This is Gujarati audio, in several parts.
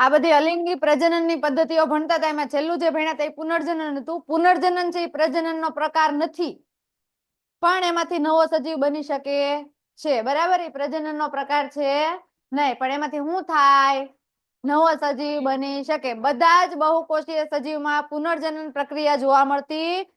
આ બધી અલિંગી પ્રજનનની પદ્ધતિઓ ભણતા હતા એમાં છેલ્લું જે ભણ્યા હતા એ પુનર્જનન હતું. પુનર્જનન છે એ પ્રજનનનો પ્રકાર નથી, પણ એમાંથી નવો સજીવ બની શકે છે. બરાબર, એ પ્રજનનનો પ્રકાર છે નહીં, પણ એમાંથી શું થાય? નવો સજીવ બની શકે. બધા જ બહુકોષીય સજીવમાં પુનર્જનન પ્રક્રિયા જોવા મળતી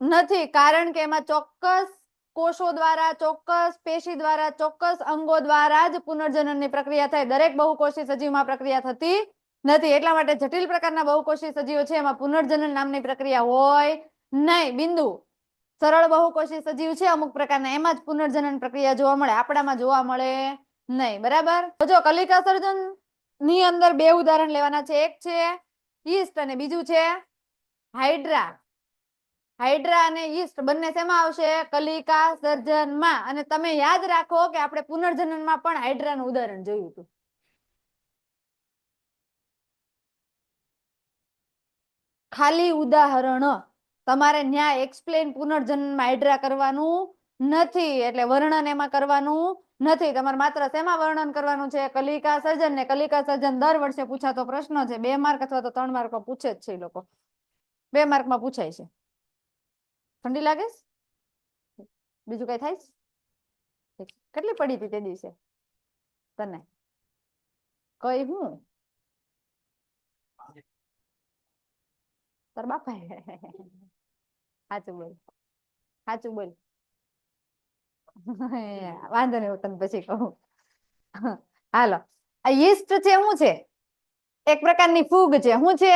નથી, કારણ કે એમાં ચોક્કસ કોષો દ્વારા, ચોક્કસ પેશી દ્વારા, ચોક્કસ અંગો દ્વારા જ પુનર્જનનની પ્રક્રિયા થાય. દરેક બહુકોષી સજીવમાં પ્રક્રિયા થતી નથી. એટલા માટે જટિલ પ્રકારના બહુકોષી સજીવો છે એમાં પુનર્જનન નામની પ્રક્રિયા હોય નહીં. બિંદુ. સરળ બહુકોષી સજીવ છે અમુક પ્રકારના, એમાં જ પુનર્જનન પ્રક્રિયા જોવા મળે, આપણામાં જોવા મળે નહીં. બરાબર. તો જો કલિકા સર્જન ની અંદર બે ઉદાહરણ લેવાના છે. એક છે યીસ્ટ અને બીજું છે હાઇડ્રા. હાઇડ્રા અને યીસ્ટ બંને શેમાં આવશે? કલિકા સર્જનમાં. અને તમે યાદ રાખો કે આપણે પુનર્જનનમાં પણ હાઇડ્રાનું ઉદાહરણ જોયું હતું. ખાલી ઉદાહરણ, તમારે ન્યાય એક્સપ્લેન પુનર્જનનમાં હાઇડ્રા કરવાનું નથી, એટલે વર્ણન એમાં કરવાનું નથી. તમારે માત્ર શેમાં વર્ણન કરવાનું છે? કલિકા સર્જન. ને કલિકા સર્જન દર વર્ષે પૂછાતો પ્રશ્ન છે. 2 માર્ક અથવા તો 3 માર્કમાં પૂછે જ છે એ લોકો. 2 માર્કમાં પૂછાય છે. ઠંડી લાગે? બીજું કઈ થાય? કેટલી પડી હતી તે દિવસે તને? કઈ હું તાર બાપા સાચું બોલ, સાચું બોલ. વાંધો નહીં, હું તને પછી કહું. હાલો, આ યીસ્ટ છે શું છે? એક પ્રકારની ફૂગ છે. શું છે?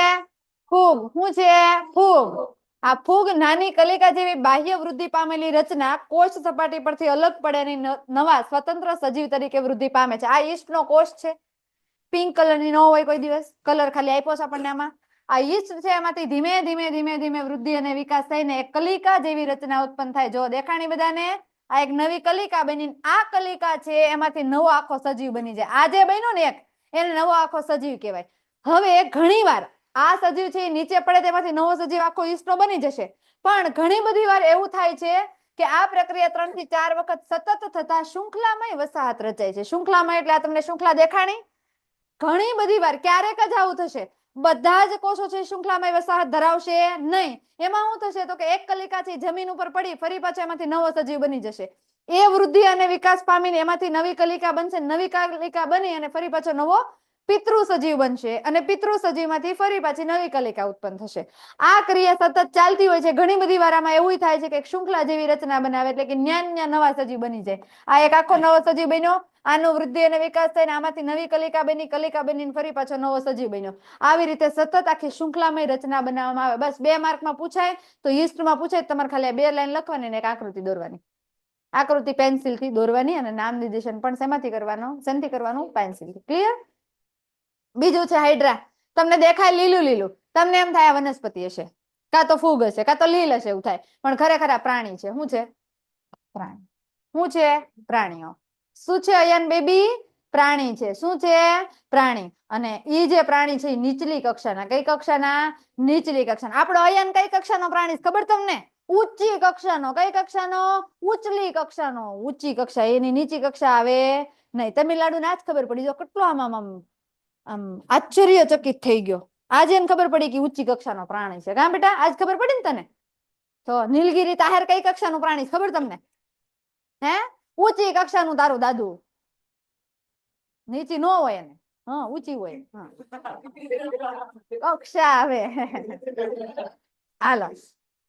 ફૂગ. શું છે? ફૂગ. આ ફૂગ નાની કલિકા જેવી બાહ્ય વૃદ્ધિ પામેલી રચના કોષ સપાટી પરથી અલગ પડે નવા સ્વતંત્ર સજીવ તરીકે વૃદ્ધિ પામે છે. આ યીસ્ટ નો કોષ છે. પિંક કલરની ન હોય કોઈ દિવસ, કલર ખાલી આપ્યો છે આપણને. આમાં આ યીસ્ટ છે, એમાંથી ધીમે ધીમે ધીમે ધીમે વૃદ્ધિ અને વિકાસ થઈને એક કલિકા જેવી રચના ઉત્પન્ન થાય. જો દેખાણી બધાને, આ એક નવી કલિકા બની, આ કલિકા છે એમાંથી નવો આખો સજીવ બની જાય. આ જે બન્યો ને એક, એને નવો આખો સજીવ કહેવાય. હવે ઘણી વાર આ સજીવ છે એ નીચે પડે તેમાંથી નવો સજીવ આખો યીસ્ટનો બની જશે, પણ ઘણી બધી વાર એવું થાય છે કે આ પ્રક્રિયા 3 થી 4 વખત સતત થતા શૃંખલામય વસાહત રચાય છે. શૃંખલામય એટલે આ તમને શૃંખલા દેખાણી? ઘણી બધી વાર ક્યારેક જ આવું થશે. બધા જ કોષો છે શૃંખલામય વસાહત ધરાવશે નહીં. એમાં શું થશે તો કે એક કલિકાથી જમીન ઉપર પડી ફરી પાછો એમાંથી નવો સજીવ બની જશે. એ વૃદ્ધિ અને વિકાસ પામીને એમાંથી નવી કલિકા બનશે. નવી કલિકા બની અને ફરી પાછો નવો પિતૃ સજીવ બનશે, અને પિતૃ સજીવમાંથી ફરી પાછી નવી કલિકા ઉત્પન્ન થશે. આ ક્રિયા સતત ચાલતી હોય છે. ઘણી બધી વાર આમાં એવું થાય છે કે શૃંખલા જેવી રચના બનાવે, એટલે કે ન્યા નવા સજીવ બની જાય. આ એક આખો નવો સજીવ બન્યો, આનો વૃદ્ધિ અને વિકાસ થઈને આમાંથી નવી કલિકા બની ફરી પાછો નવો સજીવ બન્યો. આવી રીતે સતત આખી શૃંખલામય રચના બનાવવામાં આવે. બસ 2 માર્કમાં પૂછાય તો યીસ્ટમાં પૂછાય, તમારે ખાલી 2 લાઈન લખવાની અને એક આકૃતિ દોરવાની. આકૃતિ પેન્સિલથી દોરવાની, અને નામ નિર્દેશન પણ શેમાંથી કરવાનો? શેનથી કરવાનું? પેન્સિલથી. ક્લિયર? બીજું છે હાઇડ્રા. તમને દેખાય લીલું લીલું, તમને એમ થાય આ વનસ્પતિ હશે, કાં તો ફૂગ હશે, કાં તો લીલ હશે, એવું થાય. પણ ખરેખર આ પ્રાણી છે. શું છે? પ્રાણી. શું છે? પ્રાણીઓ. શું છે અયન બેબી? પ્રાણી છે. શું છે? પ્રાણી. અને ઈ જે પ્રાણી છે એ નીચલી કક્ષાના. કઈ કક્ષાના? નીચલી કક્ષાના. આપણો અયન કઈ કક્ષાનો પ્રાણી છે ખબર તમને? ઊંચી કક્ષાનો. કઈ કક્ષાનો? ઊંચલી કક્ષાનો. ઊંચી કક્ષા. એની નીચી કક્ષા આવે નહીં. તમિલનાડુ ના જ ખબર પડી. જો કેટલો આમ આશ્ચર્યચકિત થઈ ગયો. આજે એને ખબર પડી કે ઊંચી કક્ષાનો પ્રાણી છે. કાં બેટા? આજ ખબર પડી ને તને? તો નીલગિરી તાહેર કઈ કક્ષાનું પ્રાણી છે ખબર તમને? હે? ઊંચી કક્ષાનું તારું દાદુ. નીચી નો હોય એને, હા ઊંચી હોય. કક્ષા આવે. હાલો,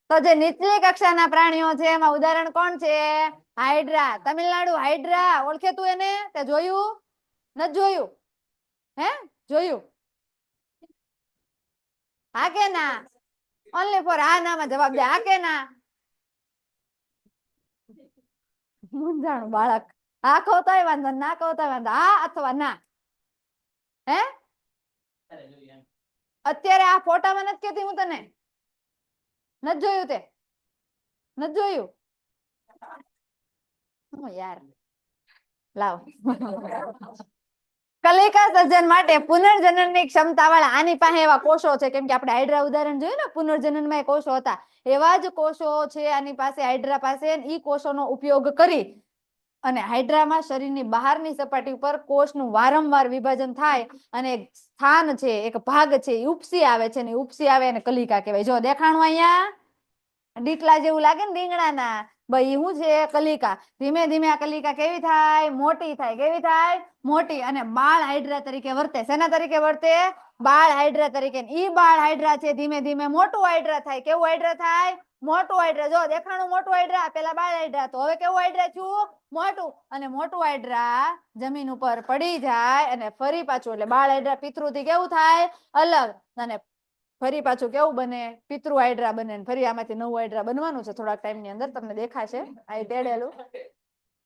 તો જે નીચલી કક્ષાના પ્રાણીઓ છે એમાં ઉદાહરણ કોણ છે? હાઇડ્રા. તમિલનાડુ હાઇડ્રા ઓળખે તું એને? તે જોયું? નથી જોયું? હે? જોયું? હા કે ના? ઓનલી ફોર હા ના માં જવાબ દે. હા કે ના? મૂંઝાણું બાળક. હા કહો તોય વાંધો, ના કહો તોય વાંધો. હા અથવા ના? હે? અત્યારે આ ફોટામાં નથી કેતી હું તને. નથી જોયું તે? નથી જોયું? હું યાર લાવ. કલિકા સર્જન માટે પુનર્જનનની ક્ષમતા વાળા આની પાસે એવા કોષો છે. કેમ કે આપણે હાઇડ્રા ઉદાહરણ જોયું ને, પુનર્જનનમાં કોષો હતા. એવા જ કોષો છે આની પાસે, હાઇડ્રા પાસે. ઈ કોષોનો ઉપયોગ કરી અને હાઇડ્રામાં શરીરની બહારની સપાટી ઉપર કોષનું વારંવાર વિભાજન થાય અને એક સ્થાન છે, એક ભાગ છે, ઉપસી આવે છે ને ઉપસી આવે અને કલિકા કહેવાય. જો દેખાણું અહીંયા ડીટલા જેવું લાગે ને રીંગણાના, ભાઈ શું છે? કલિકા. ધીમે ધીમે આ કલિકા કેવી થાય? મોટી થાય. કેવી થાય? મોટી. અને બાળ હાઇડ્રા તરીકે વર્તે. શેના તરીકે વર્તે? બાળ હાઇડ્રા તરીકે. ઈ બાળ હાઇડ્રા છે ધીમે ધીમે મોટું હાઇડ્રા થાય. કેવું હાઇડ્રા થાય? મોટું હાઇડ્રા. જો દેખાણું મોટું હાઇડ્રા, પેલા બાળ હાઇડ્રા, તો હવે કેવું હાઇડ્રા થયું? મોટું. અને મોટું હાઇડ્રા જમીન ઉપર પડી જાય અને ફરી પાછું, એટલે બાળ હાઇડ્રા પિતૃથી કેવું થાય? અલગ. અને ફરી પાછું કેવું બને? પિતૃ હાઇડ્રા બને. ફરી આમાંથી નવું હાઇડ્રા બનવાનું છે થોડાક ટાઈમ ની અંદર, તમને દેખાશે આ તેડેલું.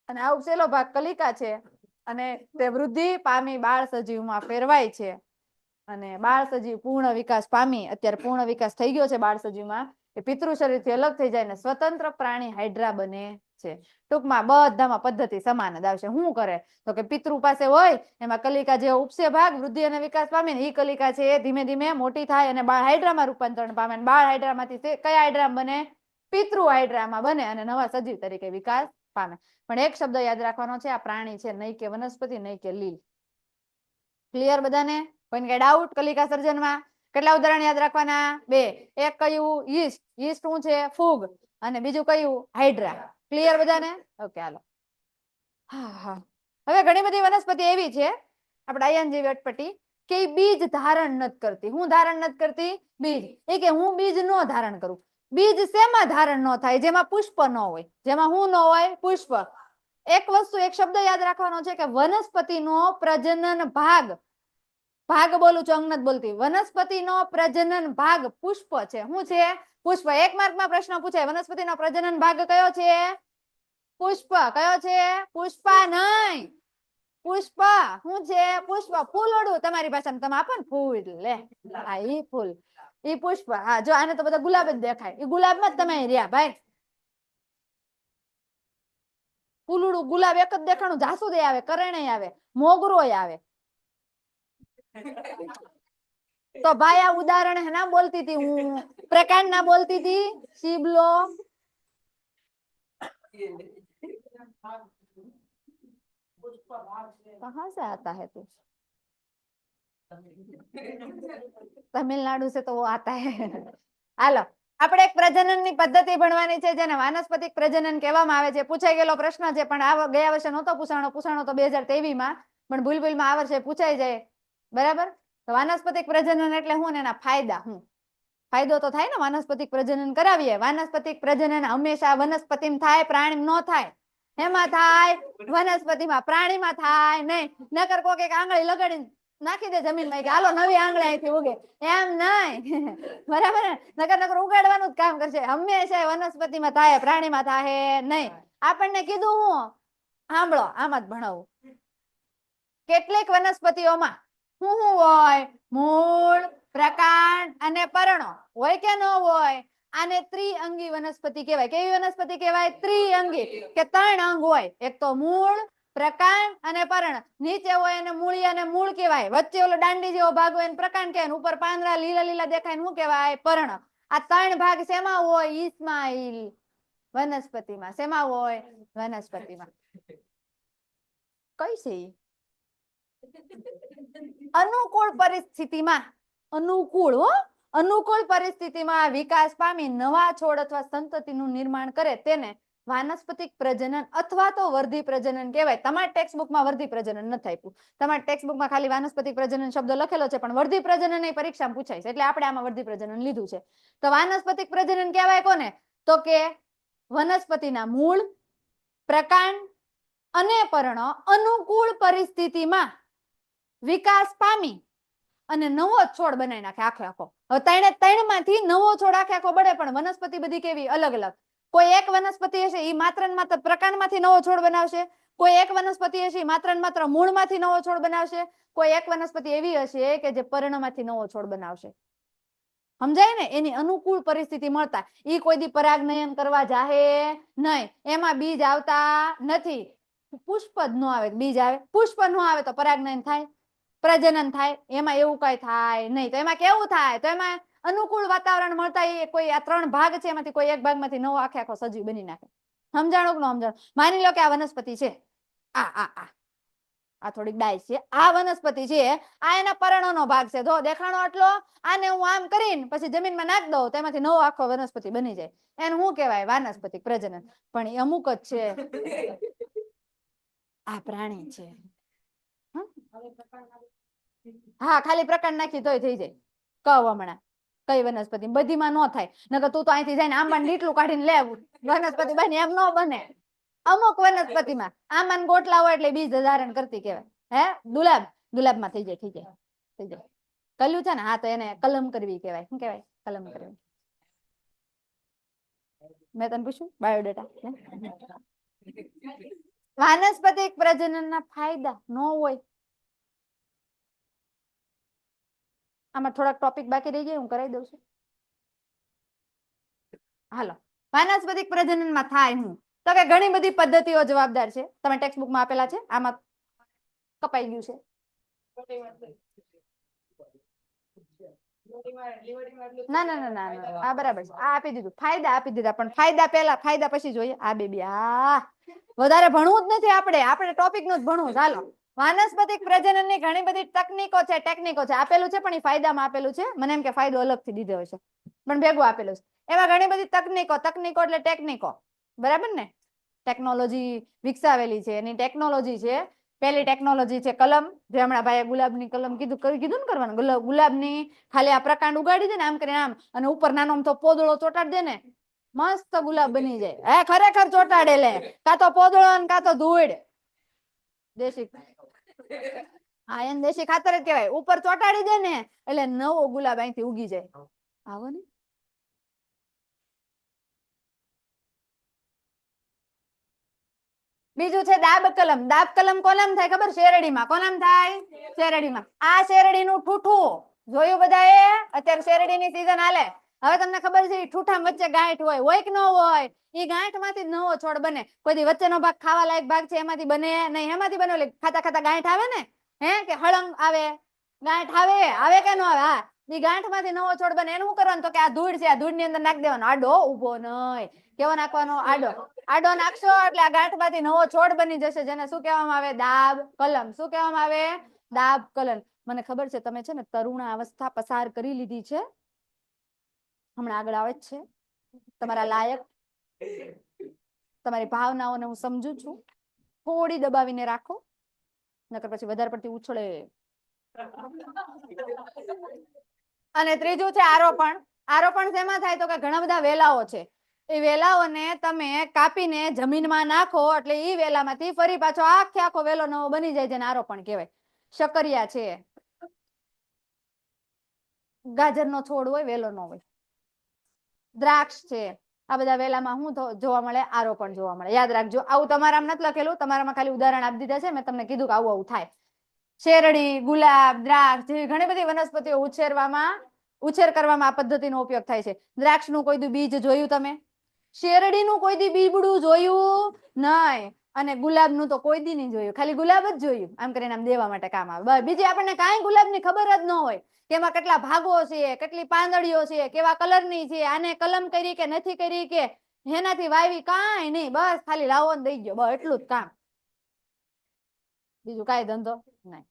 અને આ ઉપસેલો ભાગ કલિકા છે અને તે વૃદ્ધિ પામી બાળ સજીવમાં ફેરવાય છે. અને બાળ સજીવ પૂર્ણ વિકાસ પામી, અત્યારે પૂર્ણ વિકાસ થઈ ગયો છે બાળ સજીવમાં, એ પિતૃ શરીરથી અલગ થઈ જાય ને સ્વતંત્ર પ્રાણી હાઇડ્રા બને છે. ટૂંકમાં બધામાં પદ્ધતિ સમાન જ આવશે. શું કરે તો કે પિતૃ પાસે હોય એમાં કલિકા જે ઉપસે ભાગ વૃદ્ધિ અને વિકાસ પામે ને, એ કલિકા છે એ ધીમે ધીમે મોટી થાય અને બાળ હાઇડ્રામાં રૂપાંતરણ પામે. બાળ હાઇડ્રામાંથી કયા હાઇડ્રામાં બને? પિતૃ હાઇડ્રામાં બને અને નવા સજીવ તરીકે વિકાસ પામે. પણ એક શબ્દ યાદ રાખવાનો છે, આ પ્રાણી છે, નહીં કે વનસ્પતિ, નહીં કે લીલ. ક્લિયર બધાને? કોઈને કઈ ડાઉટ? કલિકા સર્જનમાં કેટલા ઉદાહરણ યાદ રાખવાના? 2. એક કયું? યીસ્ટ. યીસ્ટ શું છે? ફૂગ. અને બીજું કયું? હાઇડ્રા. ક્લિયર બધાને? ઓકે હાલો. હા. હવે ઘણી બધી વનસ્પતિ એવી છે આપણે આયન જેવી અટપટી કે બીજ ધારણ નથી કરતી. હું ધારણ નથી કરતી? બીજ. એ કે હું બીજ નો ધારણ કરું. બીજ શેમાં ધારણ ન થાય? જેમાં પુષ્પ ન હોય. જેમાં હું ન હોય? પુષ્પ. એક વસ્તુ, એક શબ્દ યાદ રાખવાનો છે કે વનસ્પતિનો પ્રજનન ભાગ બોલું છું, અંગ નથી બોલતી. વનસ્પતિનો પ્રજનન ભાગ પુષ્પ છે. શું છે? પુષ્પ. 1 માર્કમાં પ્રશ્ન પૂછાય, વનસ્પતિનો પ્રજનન ભાગ કયો છે? પુષ્પ. કયો છે? પુષ્પા નહીં. પુષ્પ. શું છે? પુષ્પ. ફૂલડું તમારી ભાષામાં તમે આપો ને, ફૂલ. લે હા, ઈ ફૂલ, ઈ પુષ્પ. હા જો આને તો બધા ગુલાબ જ દેખાય. ઈ ગુલાબમાં જ તમે રહ્યા ભાઈ. ફૂલડું ગુલાબ એક જ દેખાણું. જાસૂદ આવે, કરણે આવે, મોગરો આવે. તો ભાઈ આ ઉદાહરણ ના બોલતી હતી હું, પ્રકાંડ ના બોલતી હતી. શીબલો कहाँ से आता है तू? तमिलनाडु से तो वो आता है. હાલો, આપણે એક પ્રજનનની પદ્ધતિ ભણવાની છે જેને વાનસ્પતિક પ્રજનન કહેવામાં આવે છે. પૂછાઈ ગયેલો પ્રશ્ન છે, પણ આ ગયા વર્ષે નહોતો પૂછાણો તો 2023 માં, પણ ભૂલમાં આ વર્ષે પૂછાઈ જાય. બરાબર? તો વાનસ્પતિક પ્રજનન એટલે શું ને એના ફાયદા શું? ફાયદો તો થાય ને વાનસ્પતિક પ્રજનન કરાવીએ. વાનસ્પતિક પ્રજનન હંમેશા વનસ્પતિમાં થાય, પ્રાણીમાં ન થાય. એમાં થાય વનસ્પતિમાં, પ્રાણીમાં થાય નહીં. નકર કોક એક આંગળી લગાડીને નાખી દે જમીનમાં કે હાલો નવી આંગળી અહીંથી ઉગે, એમ નહીં. બરાબર? નકર ઉગાડવાનું જ કામ કરશે. હંમેશા વનસ્પતિમાં થાય, પ્રાણીમાં થાય નહીં. આપણને કીધું હું સાંભળો, આમાં જ ભણાવું. કેટલીક વનસ્પતિઓમાં શું હોય? મૂળ, પ્રકાંડ અને પર્ણો હોય કે ન હોય? આને ત્રિઅંગી વનસ્પતિ કહેવાય. કેવી વનસ્પતિ કહેવાય? ત્રિઅંગી. કે 3 અંગ હોય. એક તો મૂળ, પ્રકાંડ અને પર્ણ. નીચે હોય એને મૂળિયા અને મૂળ કહેવાય. વચ્ચે ઓલો દાંડી જેવો ભાગ હોય એને પ્રકાંડ કહેવાય. ઉપર પાંદડા લીલા લીલા દેખાય શું કહેવાય? પર્ણ. આ 3 ભાગ શેમાં હોય? ઈસ્માઈલ વનસ્પતિમાં. શેમાં હોય? વનસ્પતિમાં. કઈ છે? અનુકૂળ પરિસ્થિતિમાં, અનુકૂળ પરિસ્થિતિમાં વિકાસ પામી નવા છોડ અથવા સંતતિનું નિર્માણ કરે તેને વાનસ્પતિક પ્રજનન અથવા તો વર્ધી પ્રજનન કહેવાય. તમારા ટેક્સ્ટ બુકમાં વર્ધી પ્રજનન નથી આપ્યું. તમારા ટેક્સ્ટ બુકમાં ખાલી વાનસ્પતિક પ્રજનન શબ્દ લખેલો છે, પણ વર્ધી પ્રજનન એ પરીક્ષામાં પૂછાય છે, એટલે આપણે આમાં વર્ધી પ્રજનન લીધું છે. તો વાનસ્પતિક પ્રજનન કહેવાય કોને? તો કે વનસ્પતિના મૂળ, પ્રકાંડ અને પર્ણ અનુકૂળ પરિસ્થિતિમાં વિકાસ પામી અને નવો છોડ બનાવી નાખે આખો. હવે 3 માંથી નવો છોડ આખો બને, પણ વનસ્પતિ બધી કેવી? અલગ અલગ. કોઈ એક વનસ્પતિ હશે એ માત્ર ને માત્ર પ્રકાંડમાંથી નવો છોડ બનાવશે. કોઈ એક વનસ્પતિ હશે એ માત્ર ને માત્ર મૂળમાંથી નવો છોડ બનાવશે. કોઈ એક વનસ્પતિ એવી હશે કે જે પર્ણમાંથી નવો છોડ બનાવશે. સમજાય ને? એની અનુકૂળ પરિસ્થિતિ મળતા ઈ કોઈ દી પરાગનયન કરવા જાહે નહીં. એમાં બીજ આવતા નથી. પુષ્પ જ ન આવે બીજ આવે, પુષ્પ ન આવે તો પરાગનયન થાય, પ્રજનન થાય. એમાં એવું કઈ થાય નહીં. તો એમાં કેવું થાય? તો એમાં અનુકૂળ વાતાવરણ મળતા એ કોઈ આ 3 ભાગ છે એમાંથી કોઈ એક ભાગમાંથી નવો આખો સજીવ બની નાખે. સમજાણું કે ન સમજાણું? માની લો કે આ વનસ્પતિ છે, આ થોડીક ડાય છે. આ વનસ્પતિ છે, આ એના પર્ણનો ભાગ છે. જો દેખાણો આટલો, આને હું આમ કરીને પછી જમીનમાં નાખ દઉં, તેમાંથી નવો આખો વનસ્પતિ બની જાય. એને શું કહેવાય? વાનસ્પતિક પ્રજનન. પણ એ અમુક જ છે. આ પ્રાણી છે. હા, ખાલી પ્રકાર નાખી તોય થઈ જાય. કહું હમણાં કઈ વનસ્પતિ બધીમાં ન થાય. નકર તું તો અહીંથી જઈને આંબાનું ડીટલું કાઢીને લે વનસ્પતિ બને, એમ ન બને. અમુક વનસ્પતિમાં આંબાના ગોટલા હોય એટલે બીજ ધારણ કરતી કહેવાય. હે ગુલાબમાં થઈ જાય, થઈ જાય. કલ્યું છે ને, હા, તો એને કલમ કરવી કહેવાય. શું કહેવાય? કલમ કરવી. મેં તને પૂછ્યું બાયોડેટા. વાનસ્પતિક પ્રજનનના ફાયદા ન હોય. આમાં થોડાક ટોપિક બાકી રહી ગયા, હું કરાવી દઉં છું. હાલો, વાનસ્પતિક પ્રજનનમાં થાય હું તો કે ઘણી બધી પદ્ધતિઓ જવાબદાર છે. તમે ટેક્સ્ટ બુકમાં આપેલા છે. આમાં કપાઈ ગયું છે. ના, આ બરાબર છે. આ આપી દીધું, ફાયદા આપી દીધા. પણ ફાયદા પહેલા, ફાયદા પછી જોઈએ. આ બે વધારે ભણવું જ નથી. આપણે ટોપિક નું જ ભણવું. ચાલો, વાનસ્પતિક પ્રજનનની ઘણી બધી તકનીકો છે, ટેકનિકો છે. આપેલું છે, પણ એ ફાયદામાં આપેલું છે. મને એમ કે ફાયદો અલગથી દીધો હશે, પણ ભેગું આપેલું છે. એમાં ઘણી બધી તકનીકો એટલે ટેકનિકો, બરાબર ને? ટેકનોલોજી વિકસાવેલી છે, એની ટેકનોલોજી છે. પેલી ટેકનોલોજી છે કલમ, જે હમણાં ભાઈ ગુલાબની કલમ કીધું ને કરવાનું. ગુલાબની ખાલી આ પ્રકાંડ ઉગાડી દે ને, આમ કરીને આમ, અને ઉપર નાનો અમથો પોદળો ચોટાડી દે ને, મસ્ત ગુલાબ બની જાય. હે, ખરેખર ચોટાડે લે, કાં તો પોદળો કાં તો ધૂળ. દેશી, હા, એને દેશી ખાતર જ કહેવાય. ઉપર ચોટાડી દે ને એટલે નવો ગુલાબ અહીંથી ઉગી જાય. આવો ને. બીજું છે દાબ કલમ. દાબ કલમ કોલમ થાય ખબર? શેરડીમાં. કોલમ થાય શેરડીમાં. આ શેરડીનું ઠૂઠું જોયું બધાએ? અત્યારે શેરડીની સીઝન હાલે. હવે તમને ખબર છે ઠૂઠા વચ્ચે ગાંઠ હોય કે ન હોય? એ ગાંઠ માંથી નવો છોડ બને. કોઈ વચ્ચેનો ભાગ ખાવા લાયક ભાગ છે, એમાંથી બને નહીં. એમાંથી બને ખાતા ખાતા ગાંઠ આવે ને, હે કે હળંગ આવે ગાંઠ આવે કે ન આવે? હા, એ ગાંઠ માંથી નવો છોડ બને. એનું શું કરવાનું? તો કે આ ધૂળ છે, આ ધૂળ ની અંદર નાખી દેવાનો. આડો ઉભો નહીં. કેવો નાખવાનો? આડો નાખશો એટલે આ ગાંઠ માંથી નવો છોડ બની જશે, જેને શું કહેવામાં આવે? દાબ કલમ. શું કહેવામાં આવે? દાબ કલમ. મને ખબર છે તમે છે ને તરુણ અવસ્થા પસાર કરી લીધી છે, હમણાં આગળ આવે જ છે. તમારા લાયક, તમારી ભાવનાઓને હું સમજુ છું. થોડી દબાવીને રાખો, નકર પછી વધારે પડતી ઉછળે. અને ત્રીજું છે આરોપણ. આરોપણ શેમાં થાય? તો કે ઘણા બધા વેલાઓ છે, એ વેલાઓને તમે કાપીને જમીનમાં નાખો એટલે ઈ વેલામાંથી ફરી પાછો આખો વેલો નવો બની જાય, જેને આરોપણ કહેવાય. શકરિયા છે, ગાજરનો છોડ હોય, વેલો નો હોય. દ્રાક્ષ છે. આ બધા વેલામાં શું જોવા મળે? આરોપણ જોવા મળે. યાદ રાખજો. આવું તમારામાં નથી લખેલું, તમારામાં ખાલી ઉદાહરણ આપી દીધા છે. મેં તમને કીધું કે આવું થાય. શેરડી, ગુલાબ, દ્રાક્ષ જેવી ઘણી બધી વનસ્પતિઓ ઉછેર કરવામાં આ પદ્ધતિનો ઉપયોગ થાય છે. દ્રાક્ષનું કોઈ દી બીજ જોયું તમે? શેરડીનું કોઈ દી બીબડું જોયું નહીં, અને ગુલાબનું તો કોઈ દી નહીં જોયું. ખાલી ગુલાબ જ જોયું. આમ કરીને આમ દેવા માટે કામ આવે. બીજી આપણને કાંઈ ગુલાબની ખબર જ ન હોય કે એમાં કેટલા ભાગો છે, કેટલી પાંદડીઓ છે, કેવા કલરની છે, આને કલમ કરી કે નથી કરી, કે એનાથી વાવી, કાંઈ નહીં. બસ ખાલી લાવો ને દઈ ગયો, બસ એટલું જ કામ. બીજું કાંઈ ધંધો નહીં.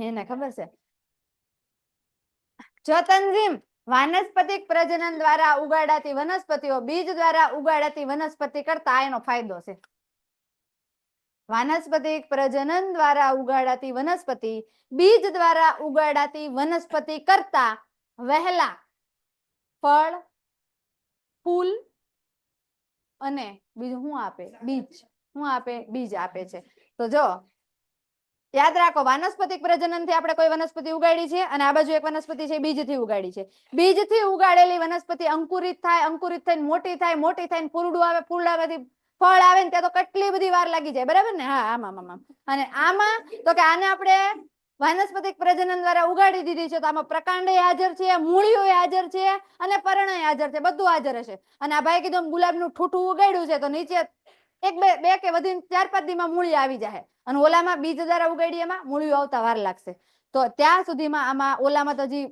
એને ખબર છે. જ્યોતનજીમ, વાનસ્પતિક પ્રજનન દ્વારા ઉગાડાતી વનસ્પતિઓ બીજ દ્વારા ઉગાડાતી વનસ્પતિ કરતા એનો ફાયદો છે. વાનસ્પતિક પ્રજનન દ્વારા ઉગાડાતી વનસ્પતિ બીજ દ્વારા ઉગાડાતી વનસ્પતિ કરતા વહેલા ફળ, ફૂલ અને બીજું શું આપે? બીજ આપે છે. તો જો યાદ રાખો, વાનસ્પતિક પ્રજનન થી આપણે કોઈ વનસ્પતિ ઉગાડી છે, અને આ બાજુ એક વનસ્પતિ છે બીજથી ઉગાડી છે. બીજથી ઉગાડેલી વનસ્પતિ અંકુરિત થાય, અંકુરિત થઈને મોટી થાય, મોટી થઈને ફૂલડું આવે, ફૂલડામાંથી ફળ આવે ને, ત્યાં તો કેટલી બધી વાર લાગી જાય, બરાબર ને? હા, આમાં અને આમાં તો કે આને આપણે વાનસ્પતિક પ્રજનન દ્વારા ઉગાડી દીધી છે, તો આમાં પ્રકાંડ હાજર છે, મૂળિયો હાજર છે, અને પર્ણ હાજર છે. બધું હાજર હશે. અને આ ભાઈ કીધું ગુલાબનું ઠૂઠું ઉગાડ્યું છે, તો નીચે એક બે કે વધીને 4-5 દીમાં મૂળી આવી જાય. અને ઓલામાં બીજ દ્વારા ઉગાડી, એમાં મૂળિયું આવતા વાર લાગશે. તો ત્યાં સુધીમાં આમાં ઓલામાં તો હજી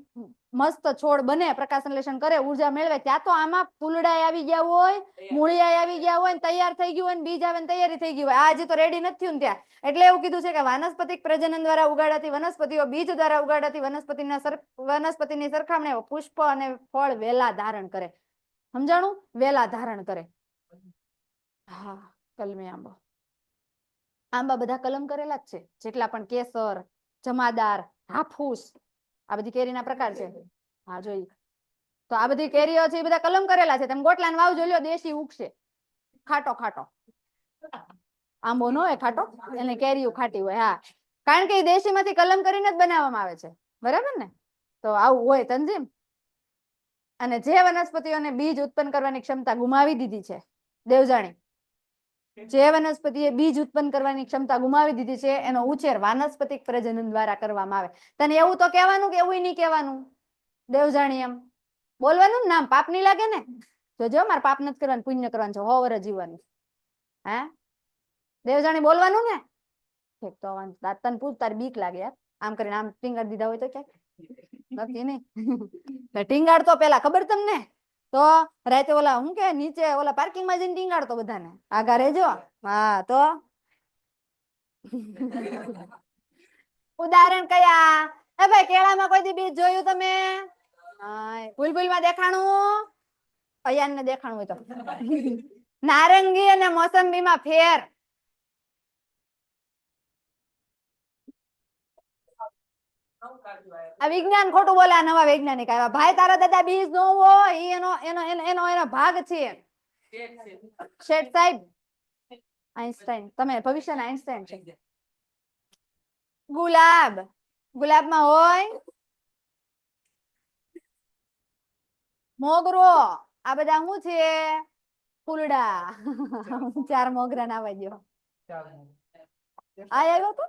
મસ્ત છોડ બને, પ્રકાશ સંશ્લેષણ કરે, ઉર્જા મેળવે, ત્યાં તો આમાં ફૂલડા આવી ગયા હોય, મૂળિયા આવી ગયા હોય, તૈયાર થઈ ગયું હોય, બીજ આવે તૈયારી થઈ ગઈ હોય. આ હજી તો રેડી નથી થયું ને ત્યાં. એટલે એવું કીધું છે કે વાનસ્પતિક પ્રજનન દ્વારા ઉગાડાતી વનસ્પતિઓ બીજ દ્વારા ઉગાડાતી વનસ્પતિની સરખામણીએ પુષ્પ અને ફળ વેલા ધારણ કરે. સમજાણું? વેલા ધારણ કરે. હા, કલમી આંબો. આંબા બધા કલમ કરેલા જ છે, જેટલા પણ કેસર, જમાદાર, હાફૂસ, આ બધી કેરીના પ્રકાર છે. હા, જોઈ તો આ બધી કેરીઓ છે એ બધા કલમ કરેલા છે. તમે ગોટલાને વાવજો, લ્યો દેશી ઉગશે. ખાટો ખાટો આંબો નો હોય ખાટો, એને કેરીઓ ખાટી હોય. હા, કારણ કે એ દેશી માંથી કલમ કરીને જ બનાવવામાં આવે છે, બરાબર ને? તો આવું હોય તંજીમ. અને જે વનસ્પતિઓને બીજ ઉત્પન્ન કરવાની ક્ષમતા ગુમાવી દીધી છે, દેવજાણી, જે વનસ્પતિએ બીજ ઉત્પન્ન કરવાની ક્ષમતા ગુમાવી દીધી છે એનો ઉછેર વાનસ્પતિક પ્રજનન દ્વારા કરવામાં આવે. તને એવું તો કહેવાનું કે એવું નહીં કહેવાનું? દેવજાણી એમ બોલવાનું ને, નામ પાપ નહીં લાગે ને? જોજો મારે પાપ નથી કરવાનું, પુણ્ય કરવાનું છે, 100 વર્ષ જીવવાનું. હે દેવજાણી બોલવાનું ને? ઠીક, તો તને પૂછ, તારી બીક લાગે યાર? આમ કરીને આમ ટીંગાડી દીધા હોય તો ક્યાંક નથી નહીં. ટીંગાડ તો પેલા ખબર તમને? તો રાતે ઓલા હું કે નીચે ઓલા પાર્કિંગમાં જઈને ટીંગાડતો બધાને, આગા રહેજો. હા, તો ઉદાહરણ કયા? એ ભાઈ, કેળામાં કોઈ દી બીજ જોયું તમે? ફૂલમાં દેખાણું? અયાન ને દેખાણું હોય તો. નારંગી અને મોસંબીમાં ફેર. આ વિજ્ઞાન ખોટું બોલે, આ નવા વૈજ્ઞાનિક આવ્યા. ભાઈ, તારા દાદા બીજ નો હોય, એનો એનો એનો એનો ભાગ છે. શેઠ સાહેબ, આઈન્સ્ટાઈન, તમે ભવિષ્યના આઈન્સ્ટાઈન છે. ગુલાબ, ગુલાબમાં હોય મોગરો. આ બધા શું છે? ફૂલડા. 4 મોગરા ના આવવા દો. આ આવ્યો તો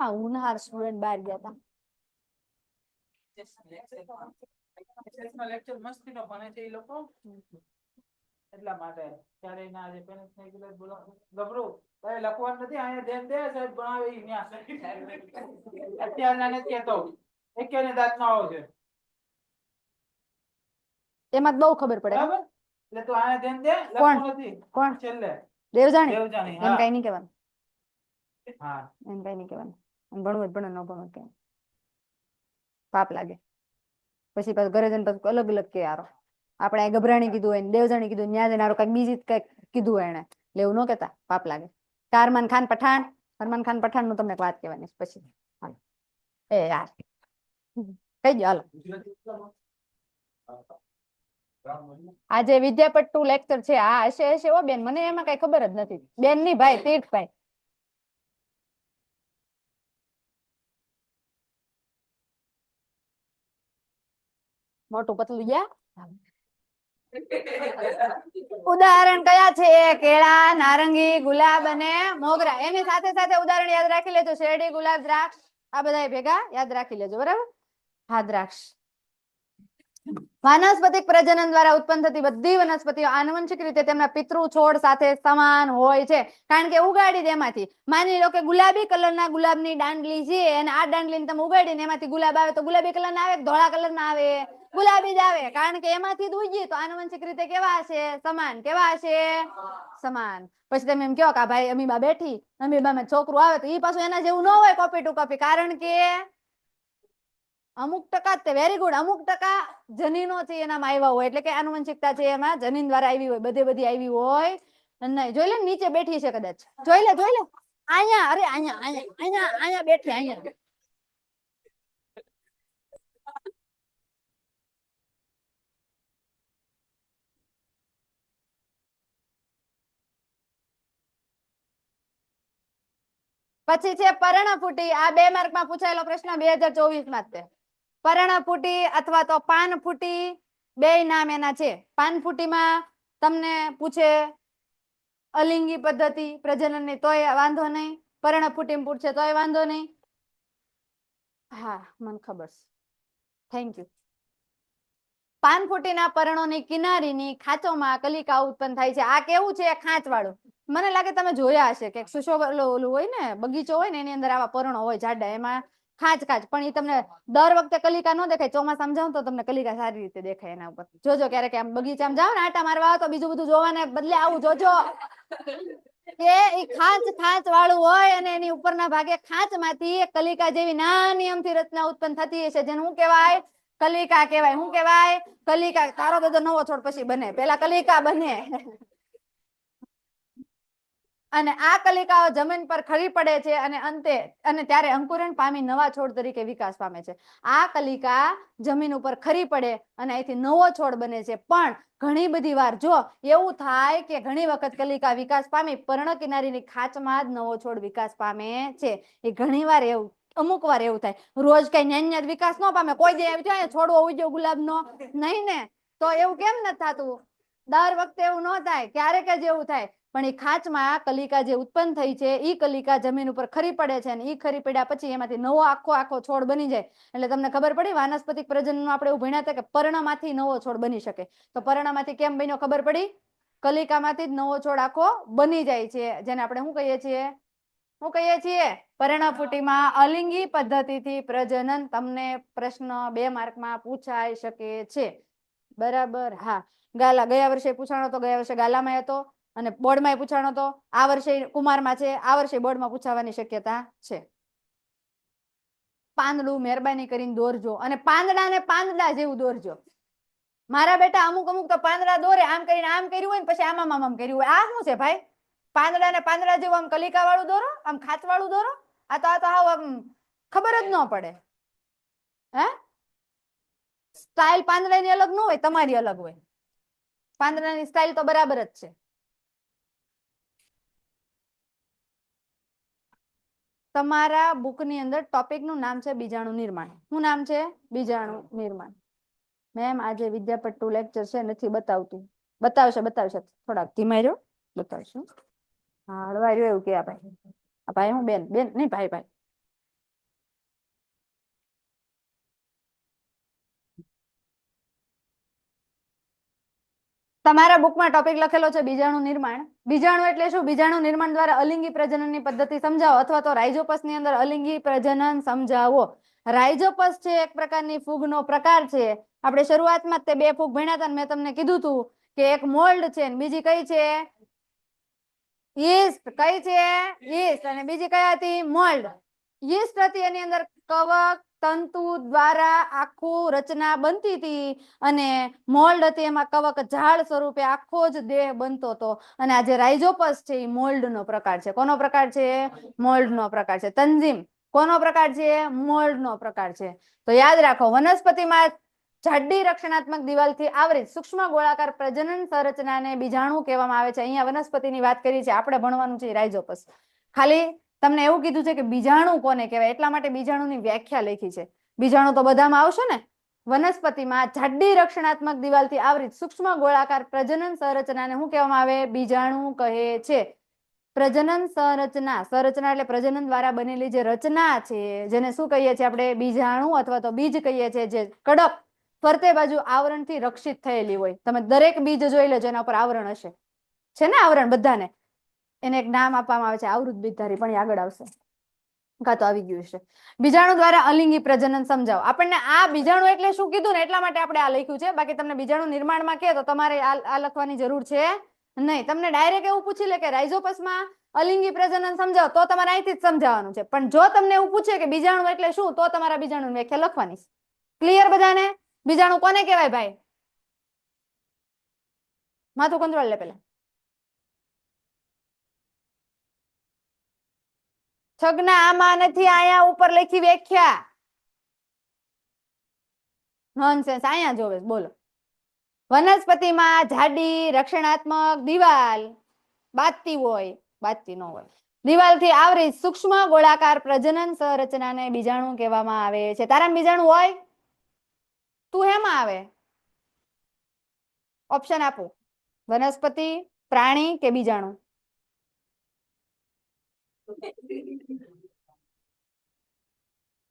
હા, ઉનાળ સ્ટુડન્ટ બહાર ગયા હતા. લેક્ચર મસ્તી નો ભણે છે એ લોકો, એટલા માટે ત્યારે ના જે પેરેન્ટ્સ ને કીધું બોલો ગબરું ભાઈ લખવાનું નથી, અહીંયા ધ્યાન દે સાહેબ ભણાવે ઈ ન્યા. અત્યારના નથી કહેતો, એકેને દાંત ના આવો છે. એમાં બહુ ખબર પડે. બરાબર, એટલે તું અહીંયા ધ્યાન દે, લખવાનું નથી. કોણ? છેલ્લે દેવજાણી. દેવજાણી, એમ કઈ નહીં કહેવાનું. હા, એમ કઈ નહીં કહેવાનું. ભણવું જ ભણે, ન ભણવું કે પાપ લાગે. પછી ઘરે જઈને પછી અલગ અલગ કે યાર આપણે ગભરાણી કીધું હોય, દેવજાણી કીધું, ન્યા જઈને કઈક બીજી કઈક કીધું હોય એને, એટલે એવું ન કહેતા, પાપ લાગે. સલમાન ખાન પઠાણ નું તમને એક વાત કહેવાની પછી. એ યાર કઈ ગયો, હાલો. આજે વિદ્યાપટ્ટુ લેક્ચર છે. આ હશે હશે હો બેન, મને એમાં કઈ ખબર જ નથી. બેન ની ભાઈ, તીર્થભાઈ. મોટું પતલું ગયા. ઉદાહરણ કયા છે? કેળા, નારંગી, ગુલાબ અને મોગરા. એની સાથે સાથે ઉદાહરણ યાદ રાખી લેજો. શેરડી, ગુલાબ, દ્રાક્ષ, આ બધા ભેગા યાદ રાખી લેજો, બરાબર? હા, દ્રાક્ષ. વાનસ્પતિક પ્રજનન દ્વારા ઉત્પન્ન થતી બધી વનસ્પતિઓ આનુવંશિક રીતે તેમના પિતૃ છોડ સાથે સમાન હોય છે, કારણ કે ઉગાડી દે એમાંથી. માની લો કે ગુલાબી કલરના ગુલાબની દાંડલી છે, અને આ દાંડલીને તમે ઉગાડીને એમાંથી ગુલાબ આવે, તો ગુલાબી કલર ના આવે, ધોળા કલર ના આવે? ગુલાબી જ આવે, કારણ કે એમાંથી જ ઉગી. તો આનુવંશિક રીતે કેવા હશે? સમાન. કેવા હશે? સમાન. પછી તમે એમ કહો કે ભાઈ અમીબા બેઠી, અમીબામાં છોકરું આવે તો એ પાછું એના જેવું ન હોય કોપી ટુ કોપી, કારણ કે અમુક ટકા, વેરી ગુડ, અમુક ટકા જનીનો છે એનામાં આવ્યા હોય, એટલે કે આનુવંશિકતા છે એમાં જનીન દ્વારા આવી હોય, બધી આવી હોય નહીં. જોઈ લે નીચે બેઠી છે કદાચ, જોઈ લે અહીંયા, અરે અહીંયા બેઠી, અહીંયા. પછી છે પર્ણફૂટી. આ 2 માર્કમાં પૂછાયેલો પ્રશ્ન 2024 માં છે. પર્ણફૂટી અથવા તો પાનફૂટી, બે નામ એના છે. પાનફૂટીમાં તમને પૂછે અલિંગી પદ્ધતિ પ્રજનનની, તોય વાંધો નહીં. પર્ણફૂટી પૂછે તોય વાંધો નહીં. હા, મને ખબર છે. Thank you. પાનફૂટીના પર્ણોની કિનારીની ખાંચોમાં કલિકા ઉત્પન્ન થાય છે. આ કેવું છે? ખાંચ વાળું. મને લાગે તમે જોયા હશે કે ઓલું હોય ને બગીચો હોય ને એની અંદર આવા પર્ણો હોય જાડા, એમાં ખાંચ પણ એ તમને દર વખતે કલિકા ન દેખાય. ચોમાસામાં જાવ તો તમને કલિકા સારી રીતે દેખાય એના ઉપર. જોજો ક્યારેક આમ બગીચામાં જાવ ને આટા મારવા, તો બીજું બધું જોવાને બદલે આવું જોજો કે એ ખાંચ વાળું હોય અને એની ઉપરના ભાગે ખાંચમાંથી કલિકા જેવી નાની અમથી રચના ઉત્પન્ન થતી હશે, જેને શું કહેવાય? કલિકા કહેવાય. શું કહેવાય? કલિકા. તારો બધો નવો છોડ પછી બને, પેલા કલિકા બને. અને આ કલિકાઓ જમીન પર ખરી પડે છે અને અંતે ત્યારે અંકુરણ પામી નવા છોડ તરીકે વિકાસ પામે છે. આ કલિકા જમીન ઉપર ખરી પડે અને અહીંથી નવો છોડ બને છે. પણ ઘણી બધી વાર જો એવું થાય કે ઘણી વખત કલિકા વિકાસ પામી પર્ણ કિનારીની ખાંચમાં જ નવો છોડ વિકાસ પામે છે. એ ઘણી વાર એવું, અમુક વાર એવું થાય. રોજ કઈ ન્યા જ વિકાસ ન પામે. કોઈ દે આવી છોડવો ઉગ્યો ગુલાબનો નહીં ને, તો એવું કેમ નથી થતું? દર વખતે એવું ન થાય, ક્યારેક જ એવું થાય. પણ એ ખાંચમાં કલિકા જે ઉત્પન્ન થઈ છે એ કલિકા જમીન ઉપર ખરી પડે છે અને એ ખરી પડ્યા પછી એમાંથી નવો આખો છોડ બની જાય. એટલે તમને ખબર પડી વાનસ્પતિક પ્રજનન આપણે એવું ભણ્યા હતા કે પર્ણમાંથી નવો છોડ બની શકે. તો પર્ણમાંથી કેમ બન્યો ખબર પડી? કલિકામાંથી જ નવો છોડ આખો બની જાય છે, જેને આપણે શું કહીએ છીએ? શું કહીએ છીએ? પર્ણફૂટીમાં અલિંગી પદ્ધતિથી પ્રજનન. તમને પ્રશ્ન 2 માર્કમાં પૂછાઈ શકે છે. બરાબર. હા, ગાલા ગયા વર્ષે પૂછાણો તો, ગયા વર્ષે ગાલામાં હતો અને બોર્ડમાં પૂછાણો તો. આ વર્ષે કુમારમાં છે, આ વર્ષે બોર્ડમાં પૂછાવાની શક્યતા છે. પાંદડું મહેરબાની કરીને દોરજો અને પાંદડા ને પાંદડા જેવું દોરજો. મારા બેટા અમુક તો પાંદડા દોરે આમ કરીને આમ કર્યું હોય ને પછી આમ કર્યું હોય. આ શું છે ભાઈ? પાંદડા ને પાંદડા જેવું આમ કલિકા વાળું દોરો, આમ ખાંચ વાળું દોરો. આ તો હાવ આમ ખબર જ ન પડે. હે સ્ટાઇલ પાંદડાની અલગ ન હોય, તમારી અલગ હોય. પાંદડાની સ્ટાઇલ તો બરાબર જ છે. તમારા બુકની અંદર ટોપિકનું નામ છે બીજાણુ નિર્માણ. શું નામ છે? બીજાણુ નિર્માણ. મેમ આજે વિદ્યાપટ્ટુ લેક્ચર છે નથી બતાવતું. બતાવશે થોડાક ધીમા રહ્યો, બતાવશું. હા, હળવા રહ્યો એવું કે આ ભાઈ. આ ભાઈ હું બેન નહીં, ભાઈ. તમારા બુકમાં ટોપિક લખેલો છે બીજાણુ નિર્માણ. બીજાણુ એટલે શું? બીજાણુ નિર્માણ દ્વારા અલિંગી પ્રજનનની પદ્ધતિ સમજાવો અથવા તો રાઇઝોપસની અંદર અલિંગી પ્રજનન સમજાવો. રાઇઝોપસ છે એક પ્રકારની ફૂગનો પ્રકાર છે. આપણે શરૂઆતમાં તે 2 ફૂગ ભણ્યા હતા. મેં તમને કીધું હતું કે એક મોલ્ડ છે અને બીજી કઈ છે? યીસ્ટ. કઈ છે? યીસ્ટ. અને બીજી કઈ હતી? મોલ્ડ. યીસ્ટ હતી એની અંદર કવક તંતુ દ્વારા આખું રચના બનતી હતી અને મોલ્ડ હતી એમાં કવક ઝાડ સ્વરૂપે આખો જ દેહ બનતો હતો. અને આ જે રાઇઝોપસ છે એ મોલ્ડનો પ્રકાર છે. કોનો પ્રકાર છે? મોલ્ડનો પ્રકાર છે. તંજીમ કોનો પ્રકાર છે? મોલ્ડનો પ્રકાર છે. તો યાદ રાખો, વનસ્પતિમાં જાડી રક્ષણાત્મક દિવાલથી આવરિત સૂક્ષ્મ ગોળાકાર પ્રજનન સંરચનાને બીજાણુ કહેવામાં આવે છે. અહીંયા વનસ્પતિની વાત કરી છે, આપણે ભણવાનું છે રાઇઝોપસ. ખાલી તમને એવું કીધું છે કે બીજાણુ કોને કહેવાય, એટલા માટે બીજાણુની વ્યાખ્યા લખી છે. બીજાણુ તો બધામાં આવશે ને. વનસ્પતિમાં જાડી રક્ષણાત્મક દિવાલથી આવરિત સૂક્ષ્મ ગોળાકાર પ્રજનન સંરચનાને શું કહેવામાં આવે? બીજાણુ કહે છે. પ્રજનન સંરચના એટલે પ્રજનન દ્વારા બનેલી જે રચના છે, જેને શું કહીએ છીએ આપણે? બીજાણુ અથવા તો બીજ કહીએ છીએ. જે કડક ફરતે બાજુ આવરણથી રક્ષિત થયેલી હોય. તમે દરેક બીજ જોઈ લેજો, એના ઉપર આવરણ હશે. છે ને આવરણ બધાને? એને એક નામ આપવામાં આવે છે આવૃત બીજધારી, પણ આગળ આવશે. કાં તો આવી ગયું છે. બીજાણુ દ્વારા અલિંગી પ્રજનન સમજાવો. આપણને આ બીજાણુ એટલે શું કીધું ને એટલા માટે આપણે આ લખ્યું છે. બાકી તમને બીજાણુ નિર્માણમાં કહે તો તમારે આ લખવાની જરૂર છે નહીં. તમને ડાયરેક્ટ એવું પૂછી લે કે રાઇઝોપસમાં અલિંગી પ્રજનન સમજાવો, તો તમારે અહીંથી જ સમજાવવાનું છે. પણ જો તમને એવું પૂછે કે બીજાણુ એટલે શું, તો તમારા બીજાણુની વ્યાખ્યા લખવાની. ક્લિયર બધાને? બીજાણુ કોને કહેવાય ભાઈ? માથું કંટ્રોલ લે પેલા. છગના આમાં નથી, આયા ઉપર લખી વ્યાખ્યા. નોનસેન્સ. આયા જોવે. બોલો. વનસ્પતિમાં જાડી રક્ષણાત્મક દિવાલ બાજતી હોય, બાજતી ન હોય, દિવાલથી આવરી સૂક્ષ્મ ગોળાકાર પ્રજનન સંરચનાને બીજાણુ કહેવામાં આવે છે. તારામાં બીજાણુ હોય? તું હેમાં આવે? ઓપ્શન આપો. વનસ્પતિ, પ્રાણી કે બીજાણુ?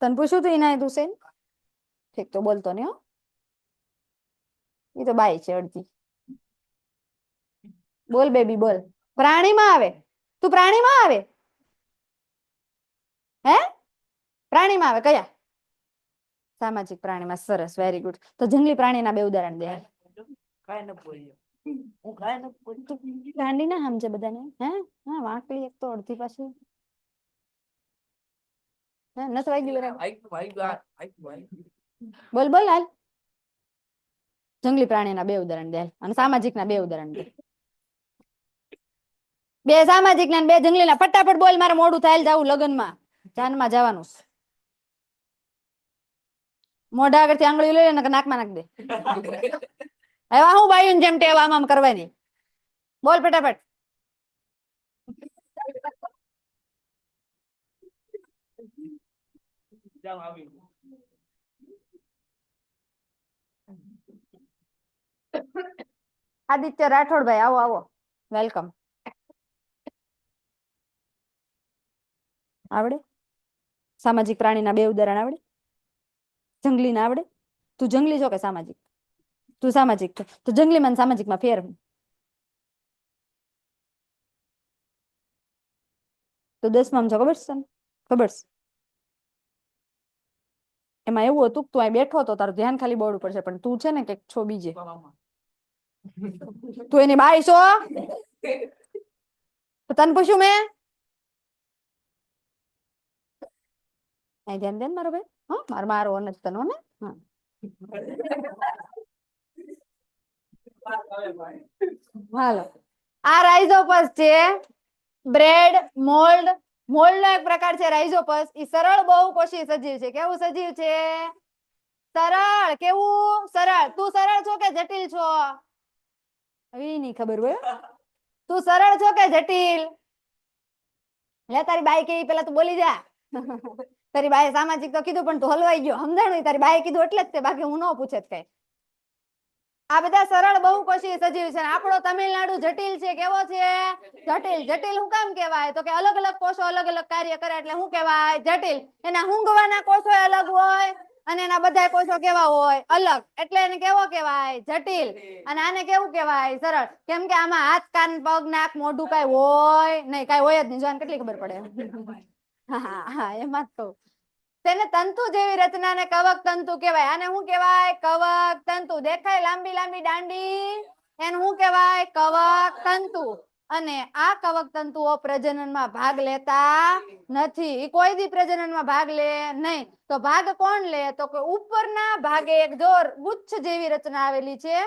તને પૂછ્યું તું ઇનાયત હુસેન? ઠીક, તો બોલતો નહીં હો. એ તો બાઈ છે અડધી. બોલ બેબી બોલ. પ્રાણીમાં આવે. તું પ્રાણીમાં આવે. હે પ્રાણીમાં આવે કયા? સામાજિક પ્રાણીમાં. સરસ, વેરી ગુડ. તો જંગલી પ્રાણીના બે ઉદાહરણ દે. ગાંડી ના સમજે બધાને. હે હા વાંકડી એક તો અડધી પાછી. નથી વાગ્યું. બોલ બોલ હાલ. જંગલી પ્રાણીના બે ઉદાહરણ દે અને સામાજિક ના બે ઉદાહરણ દે. બે સામાજિક ના બે જંગલી ના. ફટાફટ બોલ, મારે મોડું થાય જવું લગ્નમાં. જાનમાં જવાનું. મોઢા આગળથી આંગળી લઈ લે ને નાકમાં નાખ દે. હવે હું બાયું જેમ ટેવ આમ કરવાની. બોલ ફટાફટ. આદિત્ય રાઠોડ ભાઈ આવો આવો, વેલકમ. આવડે સામાજિક પ્રાણીના બે ઉદાહરણ આવડે? જંગલી ના આવડે? તું જંગલી છો કે સામાજિક? તું સામાજિક છો તો જંગલીમાં સામાજિકમાં ફેર. તો 10માં છો ખબર છે તને? ખબર છે? એમાં એવું હતું તું અહીં બેઠો તો તારું ધ્યાન ખાલી બોર્ડ ઉપર છે, પણ તું છે ને કે છો બીજે. તું એની બાઈ છો? તને પૂછ્યું મેં? ધ્યાન દે મારો ભાઈ. હા મારો નથી તનો ને. હાલો, આ રાઇઝોપસ છે. Bread mould. મોલ્ડ નો એક પ્રકાર છે રાઇઝોપસ. ઈ સરળ બહુકોષી સજીવ છે. કેવું સજીવ છે? સરળ. કેવું સરળ? તું સરળ છો કે જટિલ છો? એ નઈ ખબર હોય. તું સરળ છો કે જટિલ? લે તારી બાઈ કે પેલા તું બોલી જા. તારી બાઈ સામાજિક તો કીધું પણ તું હલવાઈ ગયો. સમજાણું? તારી બાઈ કીધું એટલે જ તે, બાકી હું ન પૂછે કઈ. આ બધા સરળ બહુકોષી સજીવ છે. આપણો તમિલનાડુ જટિલ છે. કેવો છે? જટિલ. જટિલ હું કામ કેવાય? તો કે અલગ અલગ કોષો અલગ અલગ કાર્ય કરે એટલે શું કેવાય? જટિલ. એના હુંગવાના કોષો અલગ હોય અને એના બધા કોષો કેવા હોય? અલગ. એટલે એને કેવો કેવાય? જટિલ. અને આને કેવું કેવાય? સરળ. કેમ કે આમાં હાથ કાન પગ નાક મોઢું કઈ હોય નહીં. કઈ હોય જ નહીં. જોવાને કેટલી ખબર પડે. હા એમાં જ તો. તેને તંતુ જેવી રચનાને કવક તંતુ કહેવાય. આને શું કહેવાય? કવક તંતુ. દેખાય લાંબી લાંબી દાંડી? એને શું કહેવાય? કવક તંતુ. અને આ કવક તંતુઓ પ્રજનનમાં ભાગ લેતા નથી. એ કોઈ દી પ્રજનનમાં ભાગ લે નહીં. તો ભાગ કોણ લે? તો કે ઉપરના ભાગે એક જોર ગુચ્છ જેવી રચના આવેલી છે.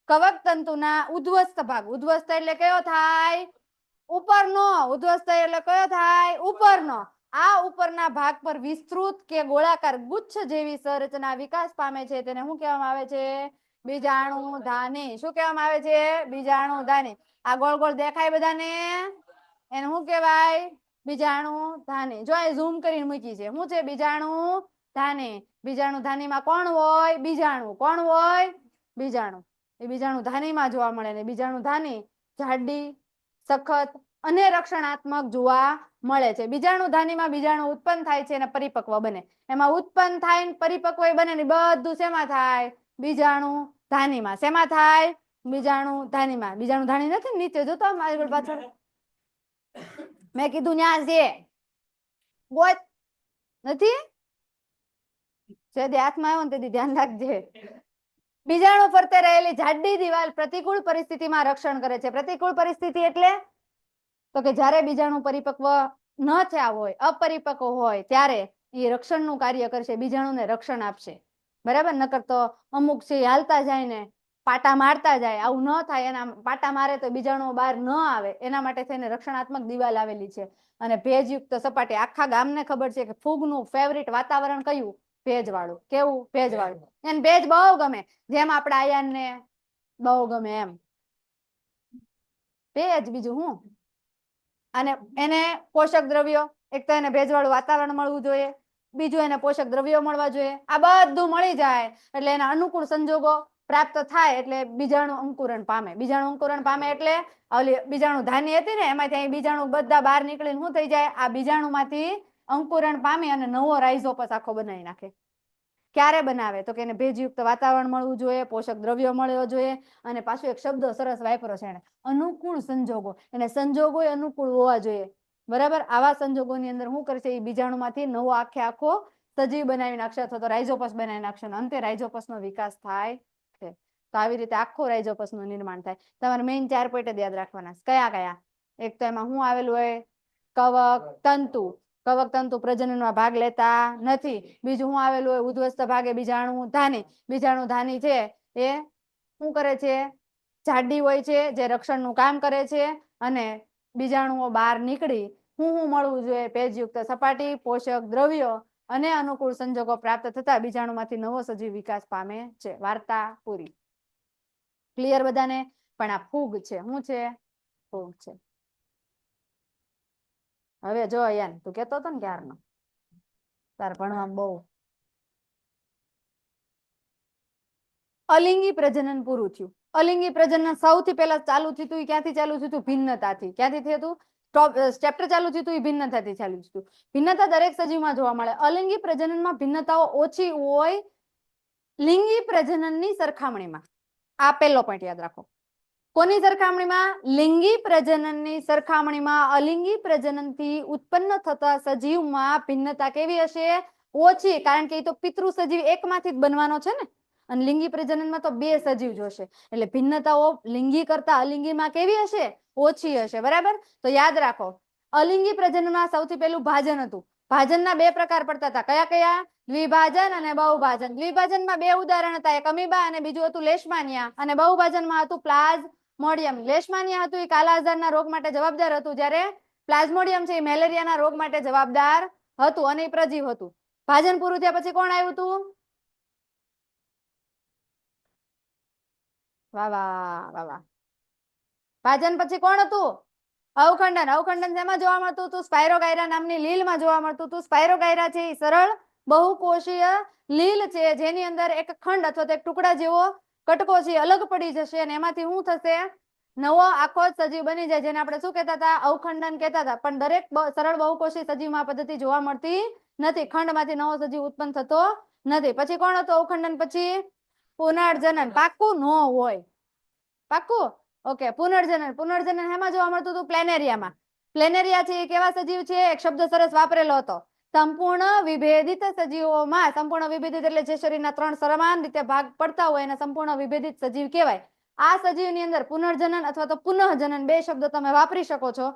કવક તંતુના ઉદ્ધ્વસ્થ ભાગ. ઉદ્ધ્વસ્થ એટલે કયો થાય? ઉપરનો. ઉદ્ધ્વસ્થ એટલે કયો થાય? ઉપરનો. આ ઉપરના ભાગ પર વિસ્તૃત કે ગોળાકાર ગુચ્છ જેવી સંરચના વિકાસ પામે છે. તેને શું કહેવામાં આવે છે? બીજાણુધાની. શું કહેવામાં આવે છે? બીજાણુધાની. આ ગોળ ગોળ દેખાય બધાને? એને શું કહેવાય? બીજાણુધાની. જો અહીં ઝૂમ કરીને મૂકી છે. શું છે? બીજાણુધાની. બીજાણુધાનીમાં કોણ હોય? બીજાણુ. કોણ હોય? બીજાણુ. એ બીજાણુધાનીમાં જોવા મળે ને બીજાણુધાની જાડી, સખત અને રક્ષણાત્મક જોવા મળે છે. બીજાણુધાનીમાં બીજાણુ ઉત્પન્ન થાય છે અને પરિપક્વ બને. એમાં ઉત્પન્ન થાય ને પરિપક્વ બને ને બધું શેમાં થાય? બીજાણુધાનીમાં. શેમાં થાય? બીજાણુધાનીમાં. બીજાણુધાની નથી નીચે જોતો મારી પાછળ. મેં કીધું ન્યા છે. ગોત નથી? જેદી હાથમાં આવ્યો ને તેથી ધ્યાન રાખજે. બીજાણુ ફરતે રહેલી જાડી દિવાલ પ્રતિકૂળ પરિસ્થિતિમાં રક્ષણ કરે છે. પ્રતિકૂળ પરિસ્થિતિ એટલે તો કે જ્યારે બીજાણુ પરિપક્વ ન થયા હોય, અપરિપક્વ હોય ત્યારે એ રક્ષણનું કાર્ય કરશે. બીજાણુને રક્ષણ આપશે. બરાબર? નકર તો અમુક છે હાલતા જાય ને પાટા મારતા જાય. આવું ન થાય. એના પાટા મારે તો બીજાણુ બહાર ન આવે એના માટે થઈને રક્ષણાત્મક દિવાલ આવેલી છે. અને ભેજયુક્ત સપાટી. આખા ગામને ખબર છે કે ફૂગનું ફેવરિટ વાતાવરણ કયું? ભેજવાળું. કેવું? ભેજવાળું. એને ભેજ બહુ ગમે. જેમ આપડા આયાનને બહુ ગમે એમ. ભેજ બીજું હું? અને એને પોષક દ્રવ્યો. એક તો એને ભેજવાળું વાતાવરણ મળવું જોઈએ. બીજું એને પોષક દ્રવ્યો મળવા જોઈએ. આ બધું મળી જાય એટલે એના અનુકૂળ સંજોગો પ્રાપ્ત થાય એટલે બીજાણુ અંકુરણ પામે. બીજાણુ અંકુરણ પામે એટલે ઓલી બીજાણુધાની હતી ને એમાંથી બીજાણુ બધા બહાર નીકળીને શું થઈ જાય? આ બીજાણુમાંથી અંકુરણ પામી અને નવો રાઇઝોપસ આખો બનાવી નાખે. ક્યારે બનાવે તો કે એને ભેજયુક્ત વાતાવરણ મળવું જોઈએ, પોષક દ્રવ્યો મળવો જોઈએ, અને પાછું એક શબ્દ સરસ વાપરો છે એને, અનુકૂળ સંજોગો. એને સંજોગો અનુકૂળ હોવા જોઈએ. બરાબર. આવા સંજોગોની અંદર શું કરશે, એ બીજાણુમાંથી નવો આખો સજીવ બનાવી નાખશે અથવા તો રાઇઝોપસ બનાવી નાખશે, અને અંતે રાઇઝોપસનો વિકાસ થાય છે. તો આવી રીતે આખો રાઇઝોપસનું નિર્માણ થાય. તમારે મેઇન 4 પોઈન્ટ જ યાદ રાખવાના. કયા કયા? એક તો એમાં શું આવેલું હોય, કવક તંતુ. કવક તંતુ પ્રજનનમાં ભાગ લેતા નથી. બીજું શું આવેલું હોય, ઉદ્ધવસ્થ ભાગે બીજાણુ ધાની. બીજાણુ ધાની છે એ શું કરે છે, જાડી હોય છે, જે રક્ષણનું કામ કરે છે, અને બીજાણુઓ બહાર નીકળી શું મળવું જોઈએ, ભેજયુક્ત સપાટી, પોષક દ્રવ્યો અને અનુકૂળ સંજોગો પ્રાપ્ત થતા બીજાણુમાંથી નવો સજીવ વિકાસ પામે છે. વાર્તા પૂરી. ક્લિયર બધાને? પણ આ ફૂગ છે. શું છે? ફૂગ છે. હવે જો યાર, તું કેતો હતો ને ક્યારનો તાર ભણવામાં બહુ અલિંગી પ્રજનન પૂરું થયું. અલિંગી પ્રજનન સૌથી પહેલા ચાલુ થયું હતું. ક્યાંથી ચાલુ થયું હતું? ભિન્નતાથી. ક્યાંથી થયું હતું? ચેપ્ટર ચાલુ થયું હતું એ ભિન્નતાથી ચાલુ થયું હતું. ભિન્નતા દરેક સજીવમાં જોવા મળે. અલિંગી પ્રજનનમાં ભિન્નતાઓ ઓછી હોય લિંગી પ્રજનનની સરખામણીમાં. આ પહેલો પોઈન્ટ યાદ રાખો. કોની સરખામણીમાં? લિંગી પ્રજનનની સરખામણીમાં અલિંગી પ્રજનનથી ઉત્પન્ન થતા સજીવમાં ભિન્નતા કેવી હશે? ઓછી. કારણ કે એ તો પિતૃ સજીવ એકમાંથી જ બનવાનો છે ને, અને લિંગી પ્રજનનમાં તો 2 સજીવ જોશે. એટલે ભિન્નતાઓ લિંગી કરતા અલિંગીમાં કેવી હશે? ઓછી હશે. બરાબર. તો યાદ રાખો, અલિંગી પ્રજનનમાં સૌથી પહેલું ભાજન હતું. ભાજનના 2 પ્રકાર પડતા હતા. કયા કયા? દ્વિભાજન અને બહુભાજન. દ્વિભાજનમાં 2 ઉદાહરણ હતા, એક અમીબા અને બીજું હતું લેશમાનિયા. અને બહુભાજનમાં હતું પ્લાઝ્મોડિયમ. લેશમાનિયા હતું એ કાલા આજારના રોગ માટે જવાબદાર હતું, જ્યારે પ્લાઝ્મોડિયમ છે એ મેલેરિયાના રોગ માટે જવાબદાર હતું, અને એ પ્રજીવ હતું. ભાજન પૂરું થયા પછી કોણ આવ્યું હતું? વાહ વાહ વાહ વાહ. ભાજન પછી કોણ હતું? અવખંડન. અવખંડન શેમાં જોવા મળતું હતું? સ્પાયરોગાયરા નામની લીલમાં જોવા મળતું હતું. સ્પાયરોગાયરા છે એ સરળ બહુકોષીય લીલ છે, જેની અંદર એક ખંડ અથવા તો એક ટુકડા જેવો કટકો છે અલગ પડી જશે, અને એમાંથી શું થશે? નવો આખો સજીવ બની જાય, જેને આપણે શું કહેતા હતા? અવખંડન કહેતા હતા. પણ દરેક સરળ બહુકોષી સજીવમાં પદ્ધતિ જોવા મળતી નથી. ખંડમાંથી નવો સજીવ ઉત્પન્ન થતો નથી. પછી કોણ હતું અવખંડન પછી? પુનર્જનન. પાક્કું ન હોય. પાક્કું? ઓકે. પુનર્જનન. પુનર્જનન હેમાં જોવા મળતું હતું? પ્લેનેરિયામાં. પ્લેનેરિયા છે એ કેવા સજીવ છે? એક શબ્દ સરસ વાપરેલો હતો, સંપૂર્ણ વિભેદિત સજીવોમાં. સંપૂર્ણ વિભેદિત એટલે જે શરીરના 3 સમાન રીતે ભાગ પડતા હોય એને સંપૂર્ણ વિભેદિત સજીવ કહેવાય. આ સજીવની અંદર પુનર્જનન અથવા તો પુનઃજનન 2 શબ્દો તમે વાપરી શકો છો.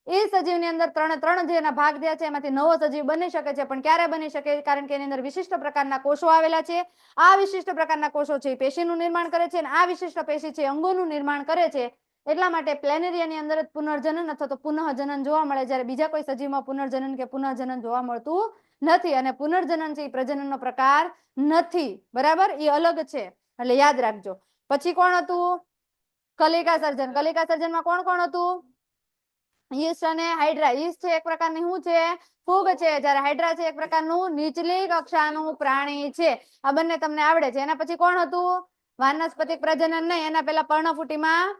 એ સજીવની અંદર 3 જેના ભાગ થયા છે એમાંથી નવો સજીવ બની શકે છે. પણ ક્યારે બની શકે? કારણ કે એની અંદર વિશિષ્ટ પ્રકારના કોષો આવેલા છે. આ વિશિષ્ટ પ્રકારના કોષો છે એ પેશીનું નિર્માણ કરે છે, અને આ વિશિષ્ટ પેશી છે અંગોનું નિર્માણ કરે છે. એટલા માટે પ્લેનેરિયાની અંદર જ પુનર્જનન અથવા તો પુનઃજનન જોવા મળે, જ્યારે બીજા કોઈ સજીવમાં પુનર્જનન કે પુનઃજનન જોવા મળતું નથી. અને પુનર્જનન છે એ પ્રજનનનો પ્રકાર નથી. બરાબર. એ અલગ છે, એટલે યાદ રાખજો. પછી કોણ હતું? કલિકા સર્જન. કલિકા સર્જનમાં કોણ કોણ હતું? યીસ્ટ અને હાઇડ્રા. યીસ્ટ છે એક પ્રકારની શું છે? ફૂગ છે, જ્યારે હાઇડ્રા છે એક પ્રકારનું નીચલી કક્ષાનું પ્રાણી છે. આ બંને તમને આવડે છે. એના પછી કોણ હતું? વાનસ્પતિક પ્રજનન નહીં, એના પહેલા પર્ણફૂટીમાં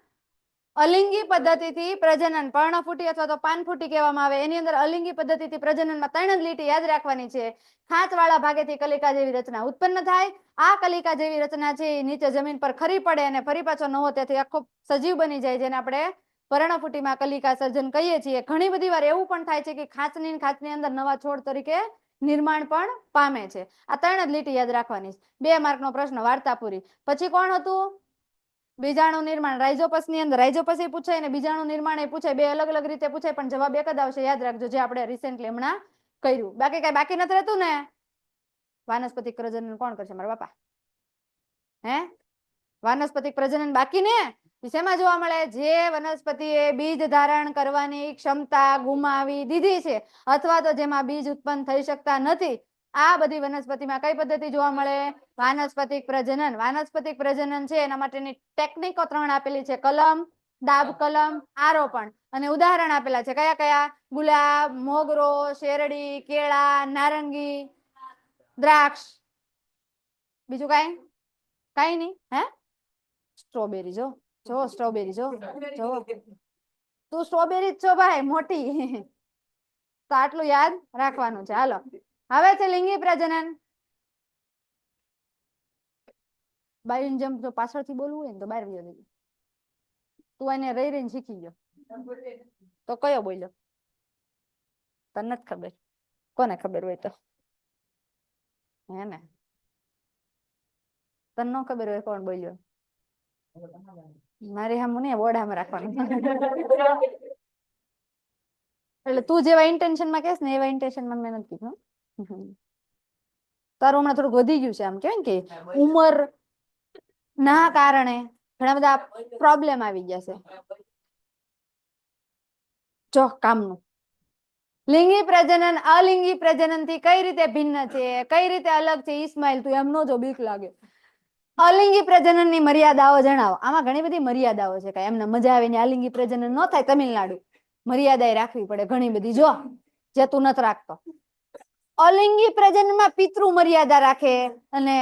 અલિંગી પદ્ધતિથી પ્રજનન. પર્ણફૂટી અથવા તો પાનફૂટી કહેવામાં આવે. એની અંદર અલિંગી પદ્ધતિથી પ્રજનનમાં 3 જ લીટી યાદ રાખવાની છે. ખાંચવાળા ભાગેથી કલિકા જેવી રચના ઉત્પન્ન થાય. આ કલિકા જેવી રચના છે એ નીચે જમીન પર ખરી પડે અને ફરી પાછો નવો ત્યાંથી આખો સજીવ બની જાય, જેને આપણે પર્ણફૂટીમાં કલિકા સર્જન કહીએ છીએ. ઘણી બધી વાર એવું પણ થાય છે કે ખાંચની અંદર નવા છોડ તરીકે નિર્માણ પણ પામે છે. આ 3 જ લીટી યાદ રાખવાની. 2 માર્કનો પ્રશ્ન. વાર્તા પૂરી. પછી કોણ હતું? બીજાણુ નિર્માણ. રાઇઝોપસની અંદર રાઇઝોપસ એ પૂછાય અને બીજાણુ નિર્માણ એ પૂછાય. 2 અલગ અલગ રીતે પૂછાય, પણ જવાબ એક જ આવશે. યાદ રાખજો, જે આપણે રિસેન્ટલી હમણાં કર્યું. બાકી કઈ બાકી નથી રહેતું ને? વાનસ્પતિક પ્રજનન કોણ કરશે? મારા બાપા. હે? વાનસ્પતિક પ્રજનન બાકી ને? શેમાં જોવા મળે? જે વનસ્પતિએ બીજ ધારણ કરવાની ક્ષમતા ગુમાવી દીધી છે, અથવા તો જેમાં બીજ ઉત્પન્ન થઈ શકતા નથી, આ બધી વનસ્પતિમાં કઈ પદ્ધતિ જોવા મળે? વાનસ્પતિક પ્રજનન. વાનસ્પતિક પ્રજનન છે એના માટેની ટેકનિકો 3 આપેલી છે: કલમ, દાબ કલમ, આરોપણ. અને ઉદાહરણ આપેલા છે. કયા કયા? ગુલાબ, મોગરો, શેરડી, કેળા, નારંગી, દ્રાક્ષ. બીજું કઈ નહીં. હે? સ્ટ્રોબેરી. જો સ્ટ્રોબેરી. જો તું સ્ટ્રોબેરી જ છો ભાઈ, મોટી. તો આટલું યાદ રાખવાનું છે. હાલો, હવે છે લિંગી પ્રજનન. બાયની જેમ જો પાછળથી બોલવું હોય ને તો બહાર વયો જજો. તું એને રહી રહીને શીખી ગયો તો કયો બોલ્યો તને નથી ખબર, કોને ખબર હોય તો હે ને તને ન ખબર હોય કોણ બોલ્યો મારી સામે નહીં ઓઢામાં રાખવાનું. એટલે તું જેવા ઇન્ટેન્શન માં કહેશ ને એવા ઇન્ટેન્શન માં મેં નથી કીધું. તારું હમણાં થોડુંક વધી ગયું છે આમ કેવાય કે ઉંમર ના કારણે ઘણા બધા પ્રોબ્લેમ આવી ગયા છે. જો કામનું લિંગી પ્રજનન અલિંગી પ્રજનન થી કઈ રીતે ભિન્ન છે, કઈ રીતે અલગ છે. ઇસ્માઇલ તું એમ નો જો બીક લાગે. અલિંગી પ્રજનન ની મર્યાદાઓ જણાવો. આમાં ઘણી બધી મર્યાદાઓ છે. કઈ એમને મજા આવે ને અલિંગી પ્રજનન ન થાય તમિલનાડુ મર્યાદા રાખવી પડે ઘણી બધી. જો જે તું નથી રાખતો અલિંગી પ્રજનન માં પિતૃ મર્યાદા રાખે અને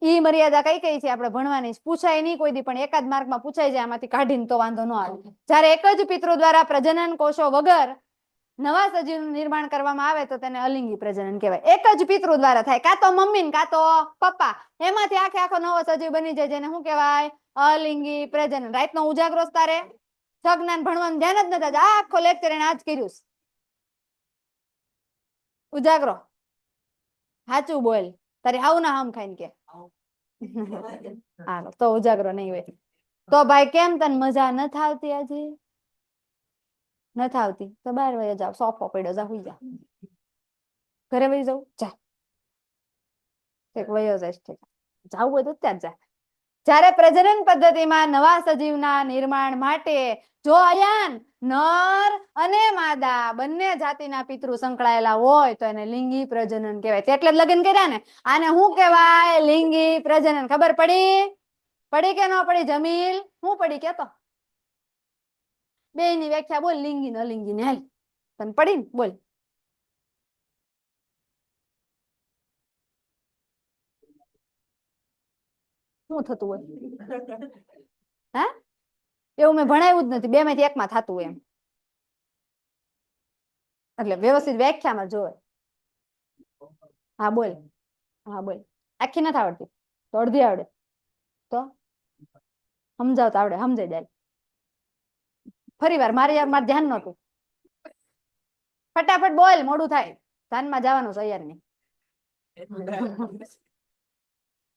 ઈ મર્યાદા કઈ કઈ છે આપણે ભણવાની પૂછાય નહીં કોઈ દી પણ એકાદ માર્કમાં પૂછાય જાય આમાંથી કાઢીને તો વાંધો ન આવે. જ્યારે એક જ પિતૃ દ્વારા પ્રજનન કોષો વગર નવા સજીવનું નિર્માણ કરવામાં આવે તો તેને અલિંગી પ્રજનન કહેવાય. એક જ પિતૃ દ્વારા થાય, કાં તો મમ્મી ને કાં તો પપ્પા, એમાંથી આખે આખો નવો સજીવ બની જાય જેને શું કહેવાય અલિંગી પ્રજનન. રાતનો ઉજાગરો તારે સજ્ઞાન ભણવાનું ધ્યાન જ નથી. આખો લેક્ચર એને આજ કર્યું ઉજાગરો. સાચું બોલ તારી હાવ ના હમ ખાઈને કે હાલો તો ઉજાગરો નહીં હોય તો ભાઈ કેમ તને મજા નથી આવતી આજે નથી આવતી તો બહાર વહી જાવ. સોફો પડ્યો જા હુઈ જા. ઘરે વહી જાવ જા વયો જાય જાવું હોય તો ત્યાં જા. જ્યારે પ્રજનન પદ્ધતિમાં નવા સજીવના નિર્માણ માટે જો અયાન નર અને માદા બંને જાતિના પિતૃ સંકળાયેલા હોય તો એને લિંગી પ્રજનન કહેવાય. એટલે જ લગ્ન કર્યા ને. આને શું કહેવાય લિંગી પ્રજનન. ખબર પડી? પડી કે ન પડી? જમીલ શું પડી કેતો? બે ની વ્યાખ્યા બોલ લિંગી ને અલિંગી ને. હાલ તને પડી ને બોલ. શું થતું હોય હે એવું મેં ભણાવ્યું જ નથી. બે માંથી એકમાં થતું એમ એટલે વ્યવસ્થિત વ્યાખ્યામાં જોવે. હા બોલ. હા બોલ. આખી નથી આવડતી તો અડધી આવડે તો સમજાવતા આવડે. સમજાઈ જાય. ફરી વાર મારે ધ્યાન નતું. ફટાફટ બોલ મોડું થાય. ધ્યાનમાં જવાનું છે યાર ની.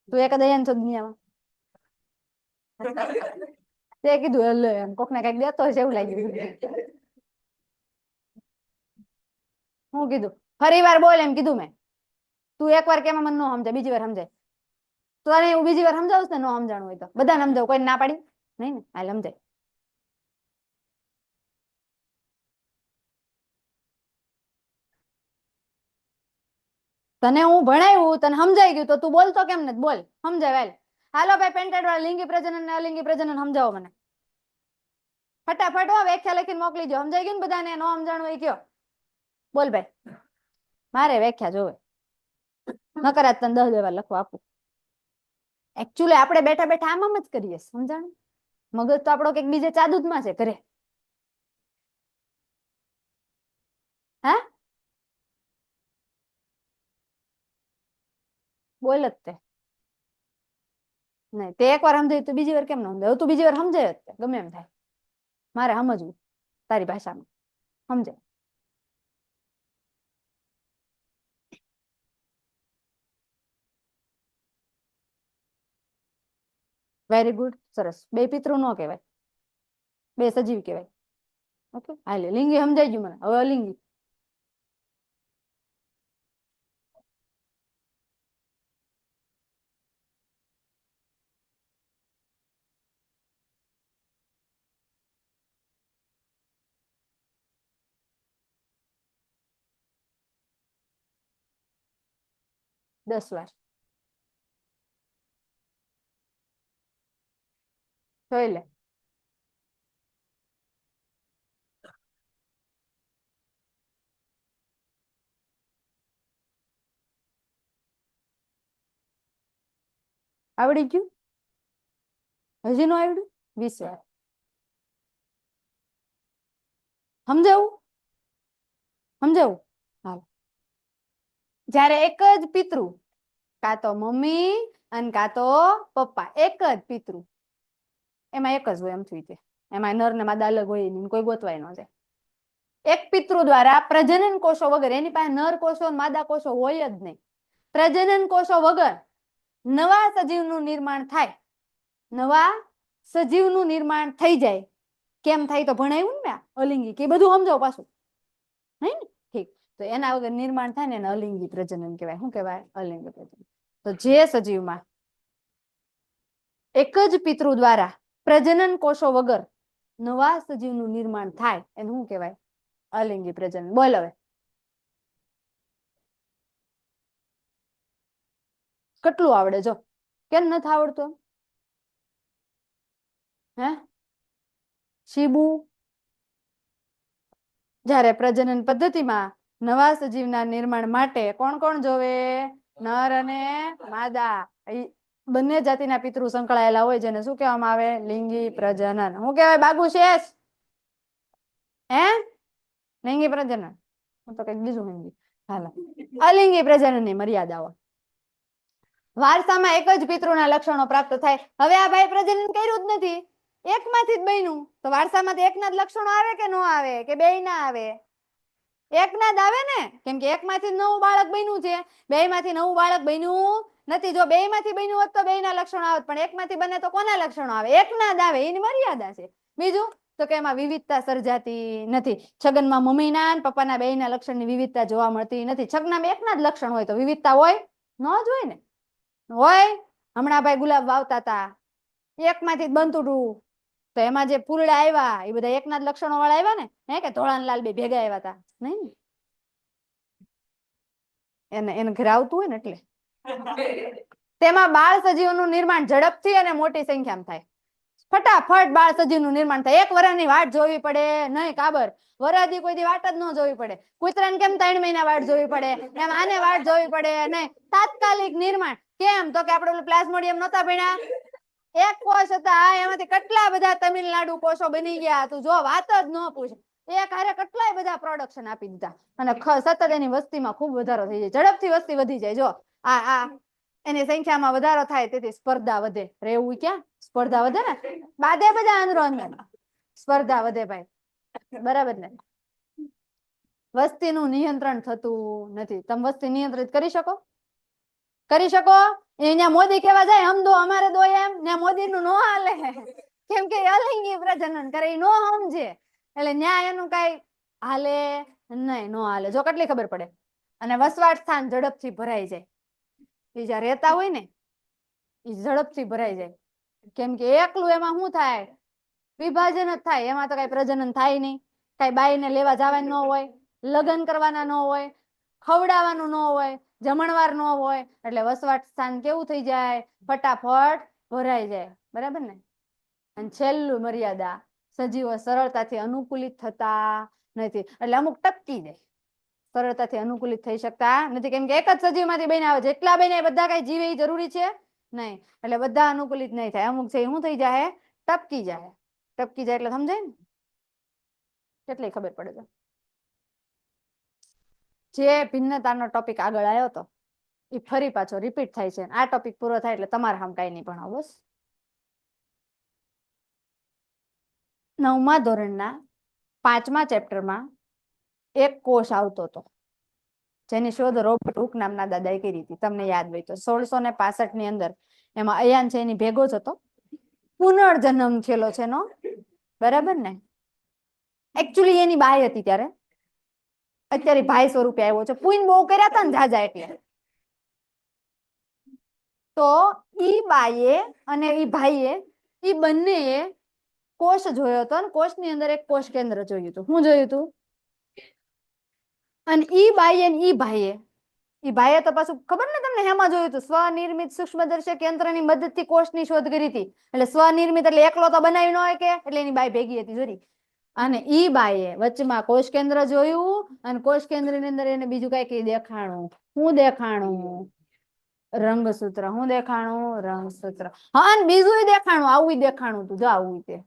તું એક દયાન છો દુનિયામાં તે કીધું હલે એમ કોક ને કઈક દેતો હશે એવું લાગ્યું. હું કીધું ફરી વાર બોલ એમ કીધું મેં. તું એક વાર કેમાં મને ન સમજાય બીજી વાર સમજાય તો હું બીજી વાર સમજાવું ને ન સમજાણું હોય તો બધાને સમજાવું. કોઈ ના પાડી નહીં ને હાલ સમજાય. તને હું ભણાવ્યું તને સમજાઈ ગયું તો તું બોલતો કેમ નથી? બોલ સમજાય. હાલો ભાઈ પેન્ટેડ વાળા લિંગી પ્રજનન ને અલિંગી પ્રજનન સમજાવો મને ફટાફટ. વ્યાખ્યા લખીને મોકલી દો. સમજાઈ ગયું ને બધાને? ન સમજાણું હોય કયો બોલ ભાઈ. મારે વ્યાખ્યા જોવે નકર આજ તને 10 દેવા લખવા આપું. એકચ્યુઅલી આપણે બેઠા બેઠા આમ જ કરીએ. સમજાણું? મગજ તો આપણો કઈક બીજે ચાદુદમાં છે ઘરે. હા બોલ જ તે નહીં. તે એક વાર સમજાય તો બીજી વાર કેમ ન સમજાય? તું બીજી વાર સમજાય જ ગમે એમ થાય. મારે સમજવું તારી ભાષામાં સમજાય. Very good. સરસ. બે પિતૃ નો કહેવાય, બે સજીવ કહેવાય. ઓકે હાલે લિંગી સમજાઈ ગયું મને. હવે અલિંગી. દસ વાર જોઈ લે. આવડી ગયું? હજી નો આવડ્યું? 20 વાર સમજાવું? સમજાવું? હાલ. જ્યારે એક જ પિતૃ કાં તો મમ્મી અને કાં તો પપ્પા, એક જ પિતૃ, એમાં એક જ હોય એમ થયું છે. એમાં નર ને માદા અલગ હોય નહીં, કોઈ ગોતવાય ન જાય. એક પિતૃ દ્વારા પ્રજનન કોષો વગર, એની પાસે નર કોષો માદા કોષો હોય જ નહીં, પ્રજનન કોષો વગર નવા સજીવનું નિર્માણ થાય, નવા સજીવનું નિર્માણ થઈ જાય. કેમ થાય તો ભણાવ્યું ને અલિંગી, કે બધું સમજાવ પાછું, હે ને? ઠીક. તો એના વગર નિર્માણ થાય ને એને અલિંગી પ્રજનન કહેવાય. શું કહેવાય? અલિંગી પ્રજનન. તો જે સજીવમાં એક જ પિતૃ દ્વારા પ્રજનન કોષો વગર નવા સજીવનું નિર્માણ થાય એને શું કહેવાય? અલિંગી પ્રજનન. બોલ હવે કેટલું આવડે? જો કેમ નથી આવડતું? હે શીબુ, જ્યારે પ્રજનન પદ્ધતિમાં નવા સજીવના નિર્માણ માટે કોણ કોણ જોવે? નર અને માદા, બંને જાતિના પિતૃ સંકળાયેલા હોય, જેને શું કહેવામાં આવે? લિંગી પ્રજનન. શું કહેવાય બાબુ શેષ? હે લિંગી પ્રજનન. હું તો કઈક બીજું સમજી. હાલો, અલિંગી પ્રજનન ની મર્યાદાઓ. વારસામાં એક જ પિતૃના લક્ષણો પ્રાપ્ત થાય. હવે આ ભાઈ પ્રજનન કર્યું જ નથી, એકમાંથી જ બન્યું, તો વારસામાંથી એકના જ લક્ષણો આવે કે ન આવે? કે બેય ના આવે? એકના જ આવે ને, કેમ કે એકમાંથી નવું બાળક બન્યું છે, બેયમાંથી નવું બાળક બન્યું નથી. જો બેયમાંથી બન્યું હોત તો બેયના લક્ષણો આવત, પણ એકમાંથી બને તો કોના લક્ષણો આવે? એકના જ આવે. એની મર્યાદા છે. બીજું તો કે એમાં વિવિધતા સર્જાતી નથી. છગનમાં મમ્મીના અને પપ્પાના બેયના લક્ષણની વિવિધતા જોવા મળતી નથી. છગનામાં એકના જ લક્ષણ હોય તો વિવિધતા હોય ન જ હોય ને? હોય. હમણાં ભાઈ ગુલાબ વાવતા હતા, એકમાંથી જ બનતું હતું, તો એમાં જે ફૂલડા આવ્યા એ બધા એકના જ લક્ષણો વાળા આવ્યા ને? હે કે ધોળા ને લાલ બે ભેગા આવ્યા હતા? નહીં ને? એને ઘરે આવતું હોય ને એટલે. તેમાં બાળ સજીવોનું નિર્માણ ઝડપથી અને મોટી સંખ્યામાં થાય. ફટાફટ બાળ સજીવનું નિર્માણ થાય. એક વર્ષની વાટ જોવી પડે નહીં. કાબર વરદી કોઈ દી વાટ જ ન જોવી પડે. કૂતરાને કેમ 3 મહિના વાટ જોવી પડે, એમ આને વાટ જોવી પડે નહીં. તાત્કાલિક નિર્માણ. કેમ તો કે આપણે પ્લાઝ્મોડિયમ નહોતા ભણ્યા? એક કોષ હતા, એમાંથી કેટલા બધા તમિલનાડુ કોષો બની ગયા. તું જો વાત જ ન પૂછ. એક હારે કેટલાય બધા પ્રોડક્શન આપી દીધા, અને સતત એની વસ્તીમાં ખૂબ વધારો થઈ જાય. ઝડપથી વસ્તી વધી જાય. જો આ એની સંખ્યામાં વધારો થાય તેથી સ્પર્ધા વધે. રહેવું ક્યાં? સ્પર્ધા વધે ને, બાદે બધા અંદરો અંદર સ્પર્ધા વધે ભાઈ, બરાબર ને? વસ્તીનું નિયંત્રણ થતું નથી. તમે વસ્તી નિયંત્રિત કરી શકો? કરી શકો? અહીંયા મોદી કેવા જાય હમ દો અમારે દો, એમ ને મોદી નું નો હાલે, કેમ કે અલિંગી પ્રજનન કરે, નો સમજે, એટલે ન્યાય એનું કઈ હાલે નહીં, નો હાલે. જો કેટલી ખબર પડે. અને વસવાટ સ્થાન ઝડપથી ભરાઈ જાય. એ જ્યાં રહેતા હોય ને એ ઝડપથી ભરાઈ જાય, કેમ કે એકલું એમાં શું થાય? વિભાજન જ થાય. એમાં તો કઈ પ્રજનન થાય નહીં. કઈ બાઈને લેવા જવાનું ન હોય, લગ્ન કરવાના ન હોય, ખવડાવવાનું ન હોય, જમણવાર ન હોય, એટલે વસવાટ સ્થાન કેવું થઈ જાય? ફટાફટ ભરાઈ જાય. બરાબર ને? અને છેલ્લું મર્યાદા, સજીવો સરળતાથી અનુકૂલિત થતા નથી. એટલે અમુક ટપકી જાય, સરળતાથી અનુકૂલિત થઈ શકતા નથી, કેમ કે એક જ સજીવમાંથી બન્યા આવે. જેટલા બન્યા બધા કઈ જીવે એ જરૂરી છે નહીં, એટલે બધા અનુકૂલિત નહીં થાય. અમુક છે શું થઈ જાય? ટપકી જાય. ટપકી જાય એટલે સમજાય ને? કેટલી ખબર પડે છે? જે ભિન્નતાનો ટોપિક આગળ આવ્યો હતો એ ફરી પાછો રિપીટ થાય છે. આ ટોપિક પૂરો થાય એટલે તમારે આમ કઈ નહીં ભણાવો. બસ 9મા ધોરણના 5મા ચેપ્ટરમાં એક કોષ આવતો હતો, જેની શોધ રોબર્ટ હુક નામના દાદાએ કરી હતી. તમને યાદ હોય તો 1665 ની અંદર એમાં અયાન છે એની ભેગો જ હતો. પુનર્જન્મ થયેલો છે એનો, બરાબર ને? એકચ્યુઅલી એની બાઈ હતી ત્યારે, અત્યારે ભાઈ સ્વરૂપે આવ્યો છે. પુઈન બહુ કર્યા હતા ને જાજા, એટલે તો ઈ બાઈએ અને ઈ ભાઈએ ઈ બંનેએ કોષ જોયો હતો, અને કોષની અંદર એક કોષ કેન્દ્ર જોયું હતું. શું જોયું હતું? અને ઈ બાઈએ ને ઈ ભાઈએ તો પાછું ખબર ને તમને હેમાં જોયું હતું? સ્વનિર્મિત સૂક્ષ્મદર્શક યંત્રની મદદથી કોષની શોધ કરી હતી. એટલે સ્વનિર્મિત એટલે એકલો તો બનાવી ન હોય કે, એટલે એની બાઈ ભેગી હતી. જોરી. અને ઈ બાઈએ વચમાં કોષ કેન્દ્ર જોયું, અને કોષ કેન્દ્રની અંદર એને બીજું કઈ દેખાણું. શું દેખાણું? રંગસૂત્ર. શું દેખાણું? રંગસૂત્ર. હા, અને બીજું દેખાણું, આવું દેખાણું તું. જો આવું તે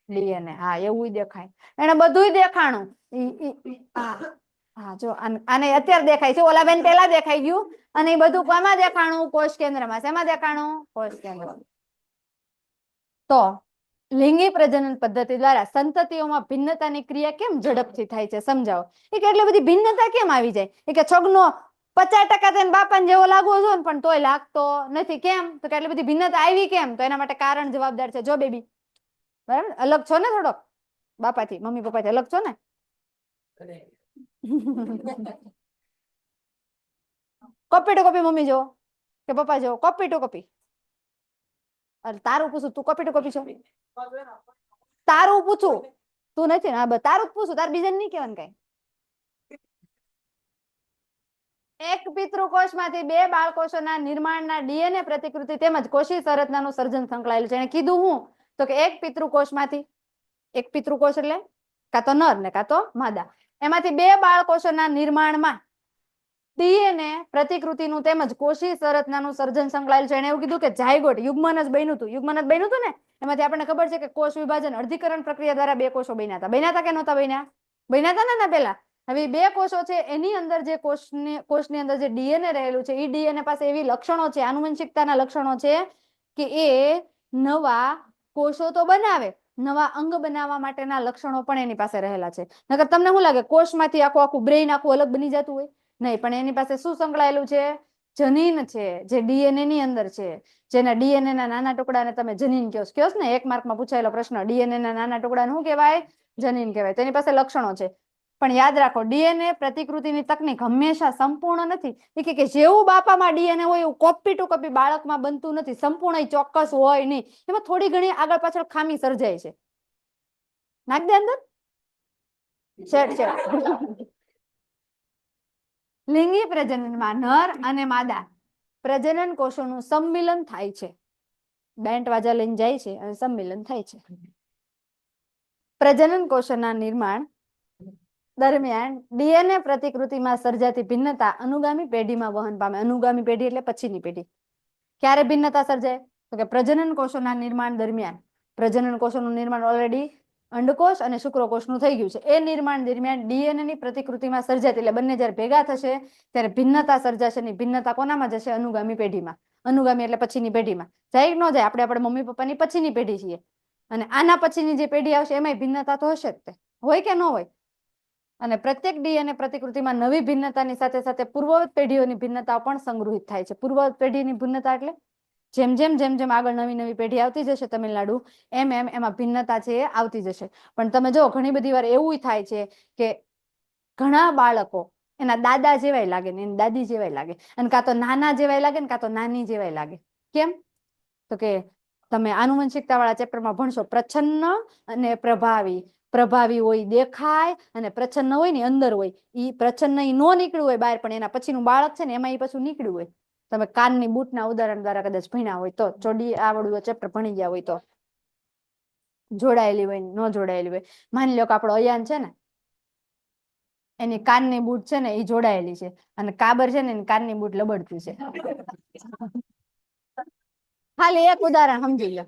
ડીએનએ, હા એવું દેખાય. એને બધું દેખાણું. હા જો આને અત્યારે દેખાય છે, ઓલા બેન પેલા દેખાઈ ગયું અને એ બધું કોમાં દેખાણું? કોષ કેન્દ્રમાં. શેમાં દેખાણું? કોષ કેન્દ્રમાં. તો લિંગી પ્રજનન પદ્ધતિ દ્વારા સંતતિઓમાં ભિન્નતાની ક્રિયા કેમ ઝડપથી થાય છે સમજાવો. એ કે એટલી બધી ભિન્નતા કેમ આવી જાય? એ કે છગનો 50% થઈને બાપાને જેવો લાગવો છો ને પણ તોય લાગતો નથી. કેમ? તો કે એટલી બધી ભિન્નતા આવી કેમ? તો એના માટે કારણ જવાબદાર છે. જો બેબી બરાબર, અલગ છો ને થોડોક બાપાથી, મમ્મી પપ્પાથી અલગ છો ને? કોપી ટુ કોપી મમ્મી જો કે પપ્પા જો? Copy to copy. અરે તારું પૂછું, તું કોપી ટુ કોપી છો? તારું પૂછું, તું નથી ને? તારું જ પૂછું, તાર બીજાને નહીં કહેવાનું કઈ. એક પિતૃકોષમાંથી બે બાળકોષોના નિર્માણના ડીએનએ પ્રતિકૃતિ તેમજ કોષીય સંરચનાનું સર્જન સંકળાયેલું છે. એને કીધું હું તો કે એક પિતૃકોષમાંથી, એક પિતૃકોષ એટલે કાં તો નર ને કાં તો માદા, એમાંથી બે બાળકોષોના નિર્માણમાં ડીએનએ પ્રતિકૃતિનું તેમજ કોષીય સંરચનાનું સર્જન સંકળાયેલું છે. એને એવું કીધું કે ઝાયગોટ યુગ્મન જ બન્યું હતું. યુગ્મન જ બન્યું હતું ને, એમાંથી આપણને ખબર છે કે કોષ વિભાજન અર્ધીકરણ પ્રક્રિયા દ્વારા બે કોષો બન્યા હતા. બન્યા હતા કે નહોતા બન્યા? બન્યા હતા ને પેલા. હવે બે કોષો છે એની અંદર જે કોષની અંદર જે ડીએનએ રહેલું છે એ ડીએનએ પાસે એવી લક્ષણો છે, આનુવંશિકતાના લક્ષણો છે કે એ નવા કોષો તો બનાવે, નવા અંગ બનાવવા માટેના લક્ષણો પણ એની પાસે રહેલા છે. નકર તમને શું લાગે કોષમાંથી આખું બ્રેઇન આખું અલગ બની જતું હોય? નહીં, પણ એની પાસે શું સંકળાયેલું છે? જનીન છે, જે ડીએનએ ની અંદર છે. જેના ડીએનએ ના નાના ટુકડાને તમે જનીન કહો ને, એક માર્કમાં પૂછાયેલો પ્રશ્ન, ડીએનએ ના નાના ટુકડાને શું કહેવાય? જનીન કહેવાય. તેની પાસે લક્ષણો છે. પણ યાદ રાખો, ડીએનએ પ્રતિકૃતિની તકનીક હંમેશા સંપૂર્ણ નથી. એ કે જેવું બાપામાં ડીએનએ હોય એવું કોપી ટુ કોપી બાળકમાં બનતું નથી. સંપૂર્ણ ચોક્કસ હોય નહીં, એમાં થોડી ઘણી આગળ પાછળ ખામી સર્જાય છે. નાખ દે અંદર. લિંગી પ્રજનનમાં નર અને માદા પ્રજનન કોષોનું સંમિલન થાય છે. બેન્ટ વાજા લઈને જાય છે અને સંમિલન થાય છે. પ્રજનન કોષોના નિર્માણ દરમિયાન ડીએનએ પ્રતિકૃતિમાં સર્જાતી ભિન્નતા અનુગામી પેઢીમાં વહન પામે. અનુગામી પેઢી એટલે પછીની પેઢી. ક્યારે ભિન્નતા સર્જાય? તો કે પ્રજનન કોષોના નિર્માણ દરમિયાન. પ્રજનન કોષોનું નિર્માણ ઓલરેડી અંડકોષ અને શુક્રકોષનું થઈ ગયું છે. એ નિર્માણ દરમિયાન ડીએનએ ની પ્રતિકૃતિમાં સર્જાતી, એટલે બંને જયારે ભેગા થશે ત્યારે ભિન્નતા સર્જાશે. ની ભિન્નતા કોનામાં જશે? અનુગામી પેઢીમાં. અનુગામી એટલે પછીની પેઢીમાં. જાય ન જાય? આપણે મમ્મી પપ્પાની પછીની પેઢી છીએ અને આના પછીની જે પેઢી આવશે એમાં ભિન્નતા તો હશે જ. તે હોય કે ન હોય? અને પ્રત્યેક ડીએનએ પ્રતિકૃતિમાં નવી ભિન્નતાની સાથે સાથે પૂર્વવર્ત પેઢીઓની ભિન્નતાઓ પણ સંગ્રહિત થાય છે. પૂર્વવર્ત પેઢીની ભિન્નતા એટલે જેમ જેમ આગળ નવી નવી પેઢી આવતી જશે તમિલનાડુ, એમ એમાં ભિન્નતા છે એ આવતી જશે. પણ તમે જો ઘણી બધી વાર એવું થાય છે કે ઘણા બાળકો એના દાદા જેવાય લાગે ને એની દાદી જેવાય લાગે, અને કાં તો નાના જેવાય લાગે ને કાં તો નાની જેવાય લાગે. કેમ? તો કે તમે આનુવંશિકતા વાળા ચેપ્ટરમાં ભણશો, પ્રચ્છન્ન અને પ્રભાવી. પ્રભાવી હોય દેખાય અને પ્રચ્છન્ન હોય ને અંદર હોય. ઈ પ્રચ્છન્ન ઈ નો નીકળ્યું હોય બહાર, પણ એના પછીનું બાળક છે ને એમાં ઈ પાછું નીકળ્યું હોય. તમે કાનની બૂટના ઉદાહરણ દ્વારા કદાચ ભણ્યા હોય તો, ચોડી આવડું ચેપ્ટર ભણી ગયા હોય તો, જોડાયેલી હોય ન જોડાયેલી હોય. માની લો કે આપણો અયાન છે ને એની કાનની બૂટ છે ને એ જોડાયેલી છે અને કાબર છે ને એની કાનની બૂટ લબડતી છે. ખાલી એક ઉદાહરણ સમજી લો.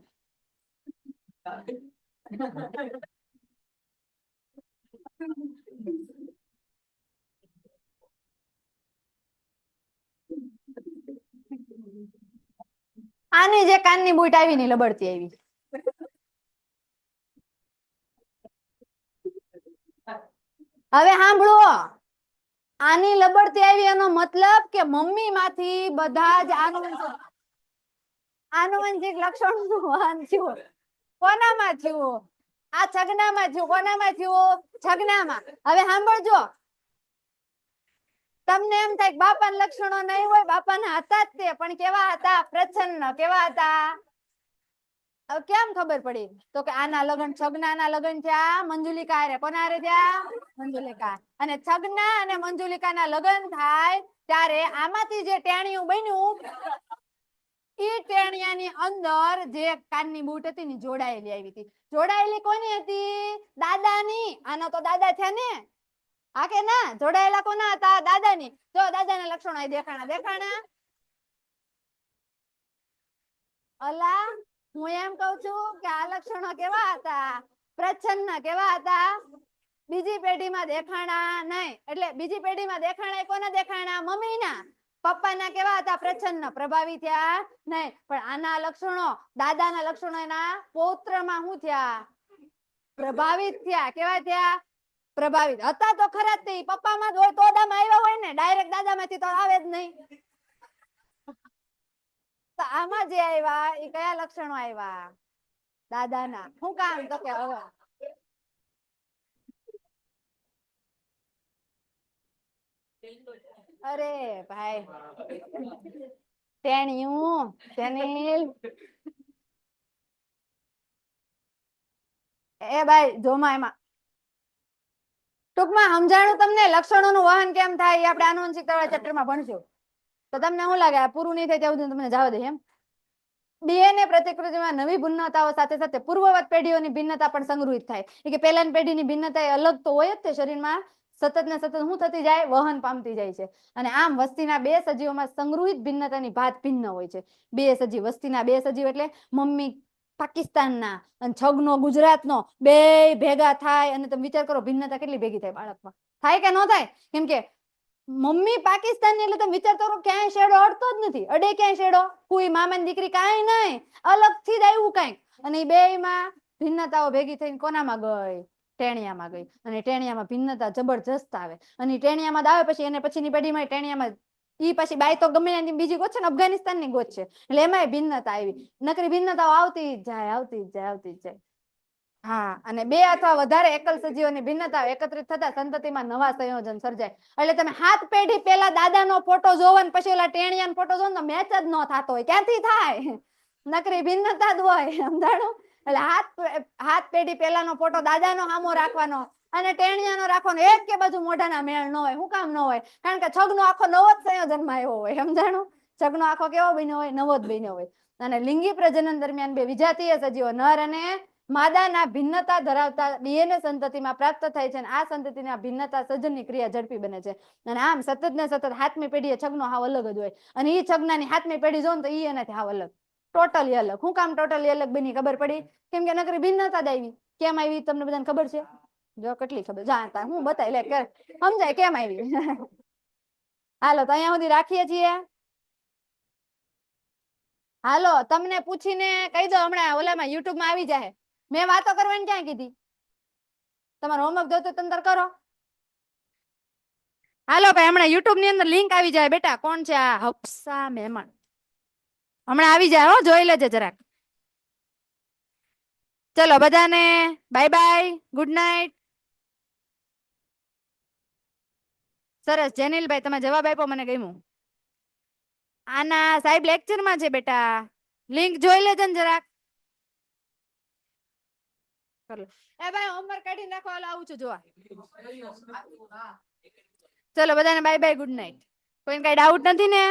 આની જે કાનની બૂટ આવી ને લબડતી આવી. હવે સાંભળો, આની લબડતી આવી એનો મતલબ કે મમ્મી માંથી બધા જ આનુવંશિક લક્ષણોનું વહન થયું. કોનામાં થયું? આ છગનામાં થયું. કોનામાં થયું? છગનામાં. હવે સાંભળજો, તમને એમ થાય બાપાના લક્ષણો નહીં હોય, બાપાના હતા જ તે, પણ કેવા હતા? પ્રચ્છન્ન. કેવા હતા? હવે કેમ ખબર પડી? તો કે આના લગ્ન, છગનાના લગ્ન થયા મંજુલિકા હારે. કોના હારે થયા? મંજુલિકા. અને છગના અને મંજુલિકાના લગ્ન થાય ત્યારે આમાંથી જે ટેણિયું બન્યું ઈ ટેણિયાની અંદર જે કાનની બૂટ હતી ને જોડાયેલી આવી હતી. જોડાયેલી કોની હતી? દાદાની. આનો તો દાદા થયા ને? હા કે ના? જોડાયેલા કોના હતા? દાદાની. જો દાદાના લક્ષણો અહીં દેખાણા. દેખાણા? અલા, હું એમ કઉ છું કે આ લક્ષણો કેવા હતા? પ્રચ્છન્ન. કેવા હતા? બીજી પેઢીમાં દેખાણા નહીં. એટલે બીજી પેઢીમાં દેખાણા કોના દેખાણા? મમ્મીના. પપ્પાના કેવા હતા? પ્રસન્ન, પ્રભાવી થયા નહીં. પણ આના લક્ષણો, દાદાના લક્ષણો એના પૌત્રમાં શું થયા? પ્રભાવિત થયા. કેવા થયા? પ્રભાવિત હતા તો ખરા જ નહીં. પપ્પામાં જ હોય તો દાદામાં આવ્યા હોય ને, ડાયરેક્ટ દાદામાંથી તો આવે જ નહીં. તો આમાં જે આવ્યા એ કયા લક્ષણો આવ્યા? દાદાના. શું કામ? તો કે હવે અરે ભાઈ ટેણિયું ટેનિલ એ ભાઈ જોમાં એમાં ટૂંકમાં સમજાણું તમને લક્ષણોનું વહન કેમ થાય એ આપણે આનુવંશિકતા ચેપ્ટરમાં ભણશું. તો તમને શું લાગે આ પૂરું નહીં થાય ત્યાં સુધી તમને જવા દે એમ? ડીએનએ પ્રતિકૃતિમાં નવી ભિન્નતાઓ સાથે સાથે પૂર્વવત પેઢીઓની ભિન્નતા પણ સંગ્રહિત થાય. કે પહેલાની પેઢીની ભિન્નતા એ અલગ તો હોય જ તે શરીરમાં સતત ને સતત શું થતી જાય? વહન પામતી જાય છે. અને આમ વસ્તીના બે સજીવોમાં સંગ્રહિત ભિન્નતાની ભાત ભિન્ન હોય છે. બે સજીવ, વસ્તીના બે સજીવ એટલે મમ્મી પાકિસ્તાનના અને છગનો ગુજરાતનો બે ભેગા થાય અને તમે વિચાર કરો ભિન્નતા કેટલી ભેગી થાય બાળકમાં. થાય કે ન થાય? કેમ કે મમ્મી પાકિસ્તાનની એટલે તમે વિચાર કરો ક્યાંય શેડો અડતો જ નથી. અડે ક્યાંય શેડો? કોઈ મામાની દીકરી કાંઈ નહીં, અલગથી જ આવ્યું કાંઈક. અને એ બેયમાં ભિન્નતાઓ ભેગી થઈને કોનામાં ગઈ? ટેણિયામાં ગઈ. અને ટેણિયામાં ભિન્નતા જબરજસ્ત આવે. અને ટેણિયામાં આવે પછી એને પછીની પેઢીમાં ટેણિયામાં ઈ પછી બાઈ તો ગમે એની બીજી ગોત છે ને, અફઘાનિસ્તાનની ગોત છે. એટલે એમાંય ભિન્નતા આવી. નકરી ભિન્નતાઓ આવતી જ જાય, આવતી જ જાય, આવતી જ જાય. હા, અને બે અથવા વધારે એકલ સજીવોની ભિન્નતા એકત્રિત થતા સંતતિમાં નવા સંયોજન સર્જાય. એટલે તમે 7 પેઢી પહેલા દાદાનો ફોટો જોવો ને પછી ઓલા ટેણિયાનો ફોટો જોવો ને મેચ જ ન થતો હોય. ક્યાંથી થાય? નકરી ભિન્નતા જ હોય. સમજાણું? એટલે 7 પેઢી પહેલાનો ફોટો દાદાનો સામો રાખવાનો અને ટેણિયાનો રાખવાનો. એક કે બાજુ મોઢાના મેળ ન હોય. શું કામ ન હોય? કારણ કે છગનો આખો નવો જ સંયોજનમાં આવ્યો હોય. સમજાણું? છગનો આખો કેવો બન્યો હોય? નવો જ બન્યો હોય. અને લિંગી પ્રજનન દરમિયાન બે વિજાતીય સજીવો નર અને માદાના ભિન્નતા ધરાવતા ડીએનએ સંતતિમાં પ્રાપ્ત થાય છે. અને આ સંતતિના ભિન્નતા સર્જનની ક્રિયા ઝડપી બને છે. અને આમ સતત ને સતત 7મી પેઢીએ છગનો હાવ અલગ જ હોય. અને ઈ છગનાની 7મી પેઢી જો ને તો ઈ એનાથી હાવ અલગ, ટોટલી અલગ. શું કામ ટોટલી અલગ બની? ખબર પડી? કેમ કે નકરી ભિન્નતા જ આવી. કેમ આવી તમને બધાને ખબર છે? જો કેટલી ખબર. જાણતા હું બતાવી લે કે સમજાય કેમ આવી. હાલો તો અહીંયા સુધી રાખીએ છીએ. હાલો તમને પૂછીને કહી દો, હમણાં ઓલામાં યુટ્યુબમાં આવી જાય. મેં વાતો કરવાની ક્યાં કીધી? તમારો હોમવર્ક જોતો તંતર કરો. હાલો ભાઈ હમણાં યુટ્યુબ ની અંદર લિંક આવી જાય. બેટા કોણ છે આ? હફસા મહેમાન હમણાં આવી જાય. હો, જોઈ લેજે જરાક. ચલો બધાને બાય બાય, ગુડ નાઇટ. સરસ જેનિલભાઈ તમે જવાબ આપ્યો, મને ગમ્યું. આના સાહેબ લેક્ચરમાં છે બેટા, લિંક જોઈ લેજે ને જરાક. એ ભાઈ હોમવર્ક કાઢી નાખો. હાલો આવું છું જોવા. ચલો બધાને બાય બાય, ગુડ નાઇટ. કોઈને કઈ ડાઉટ નથી ને?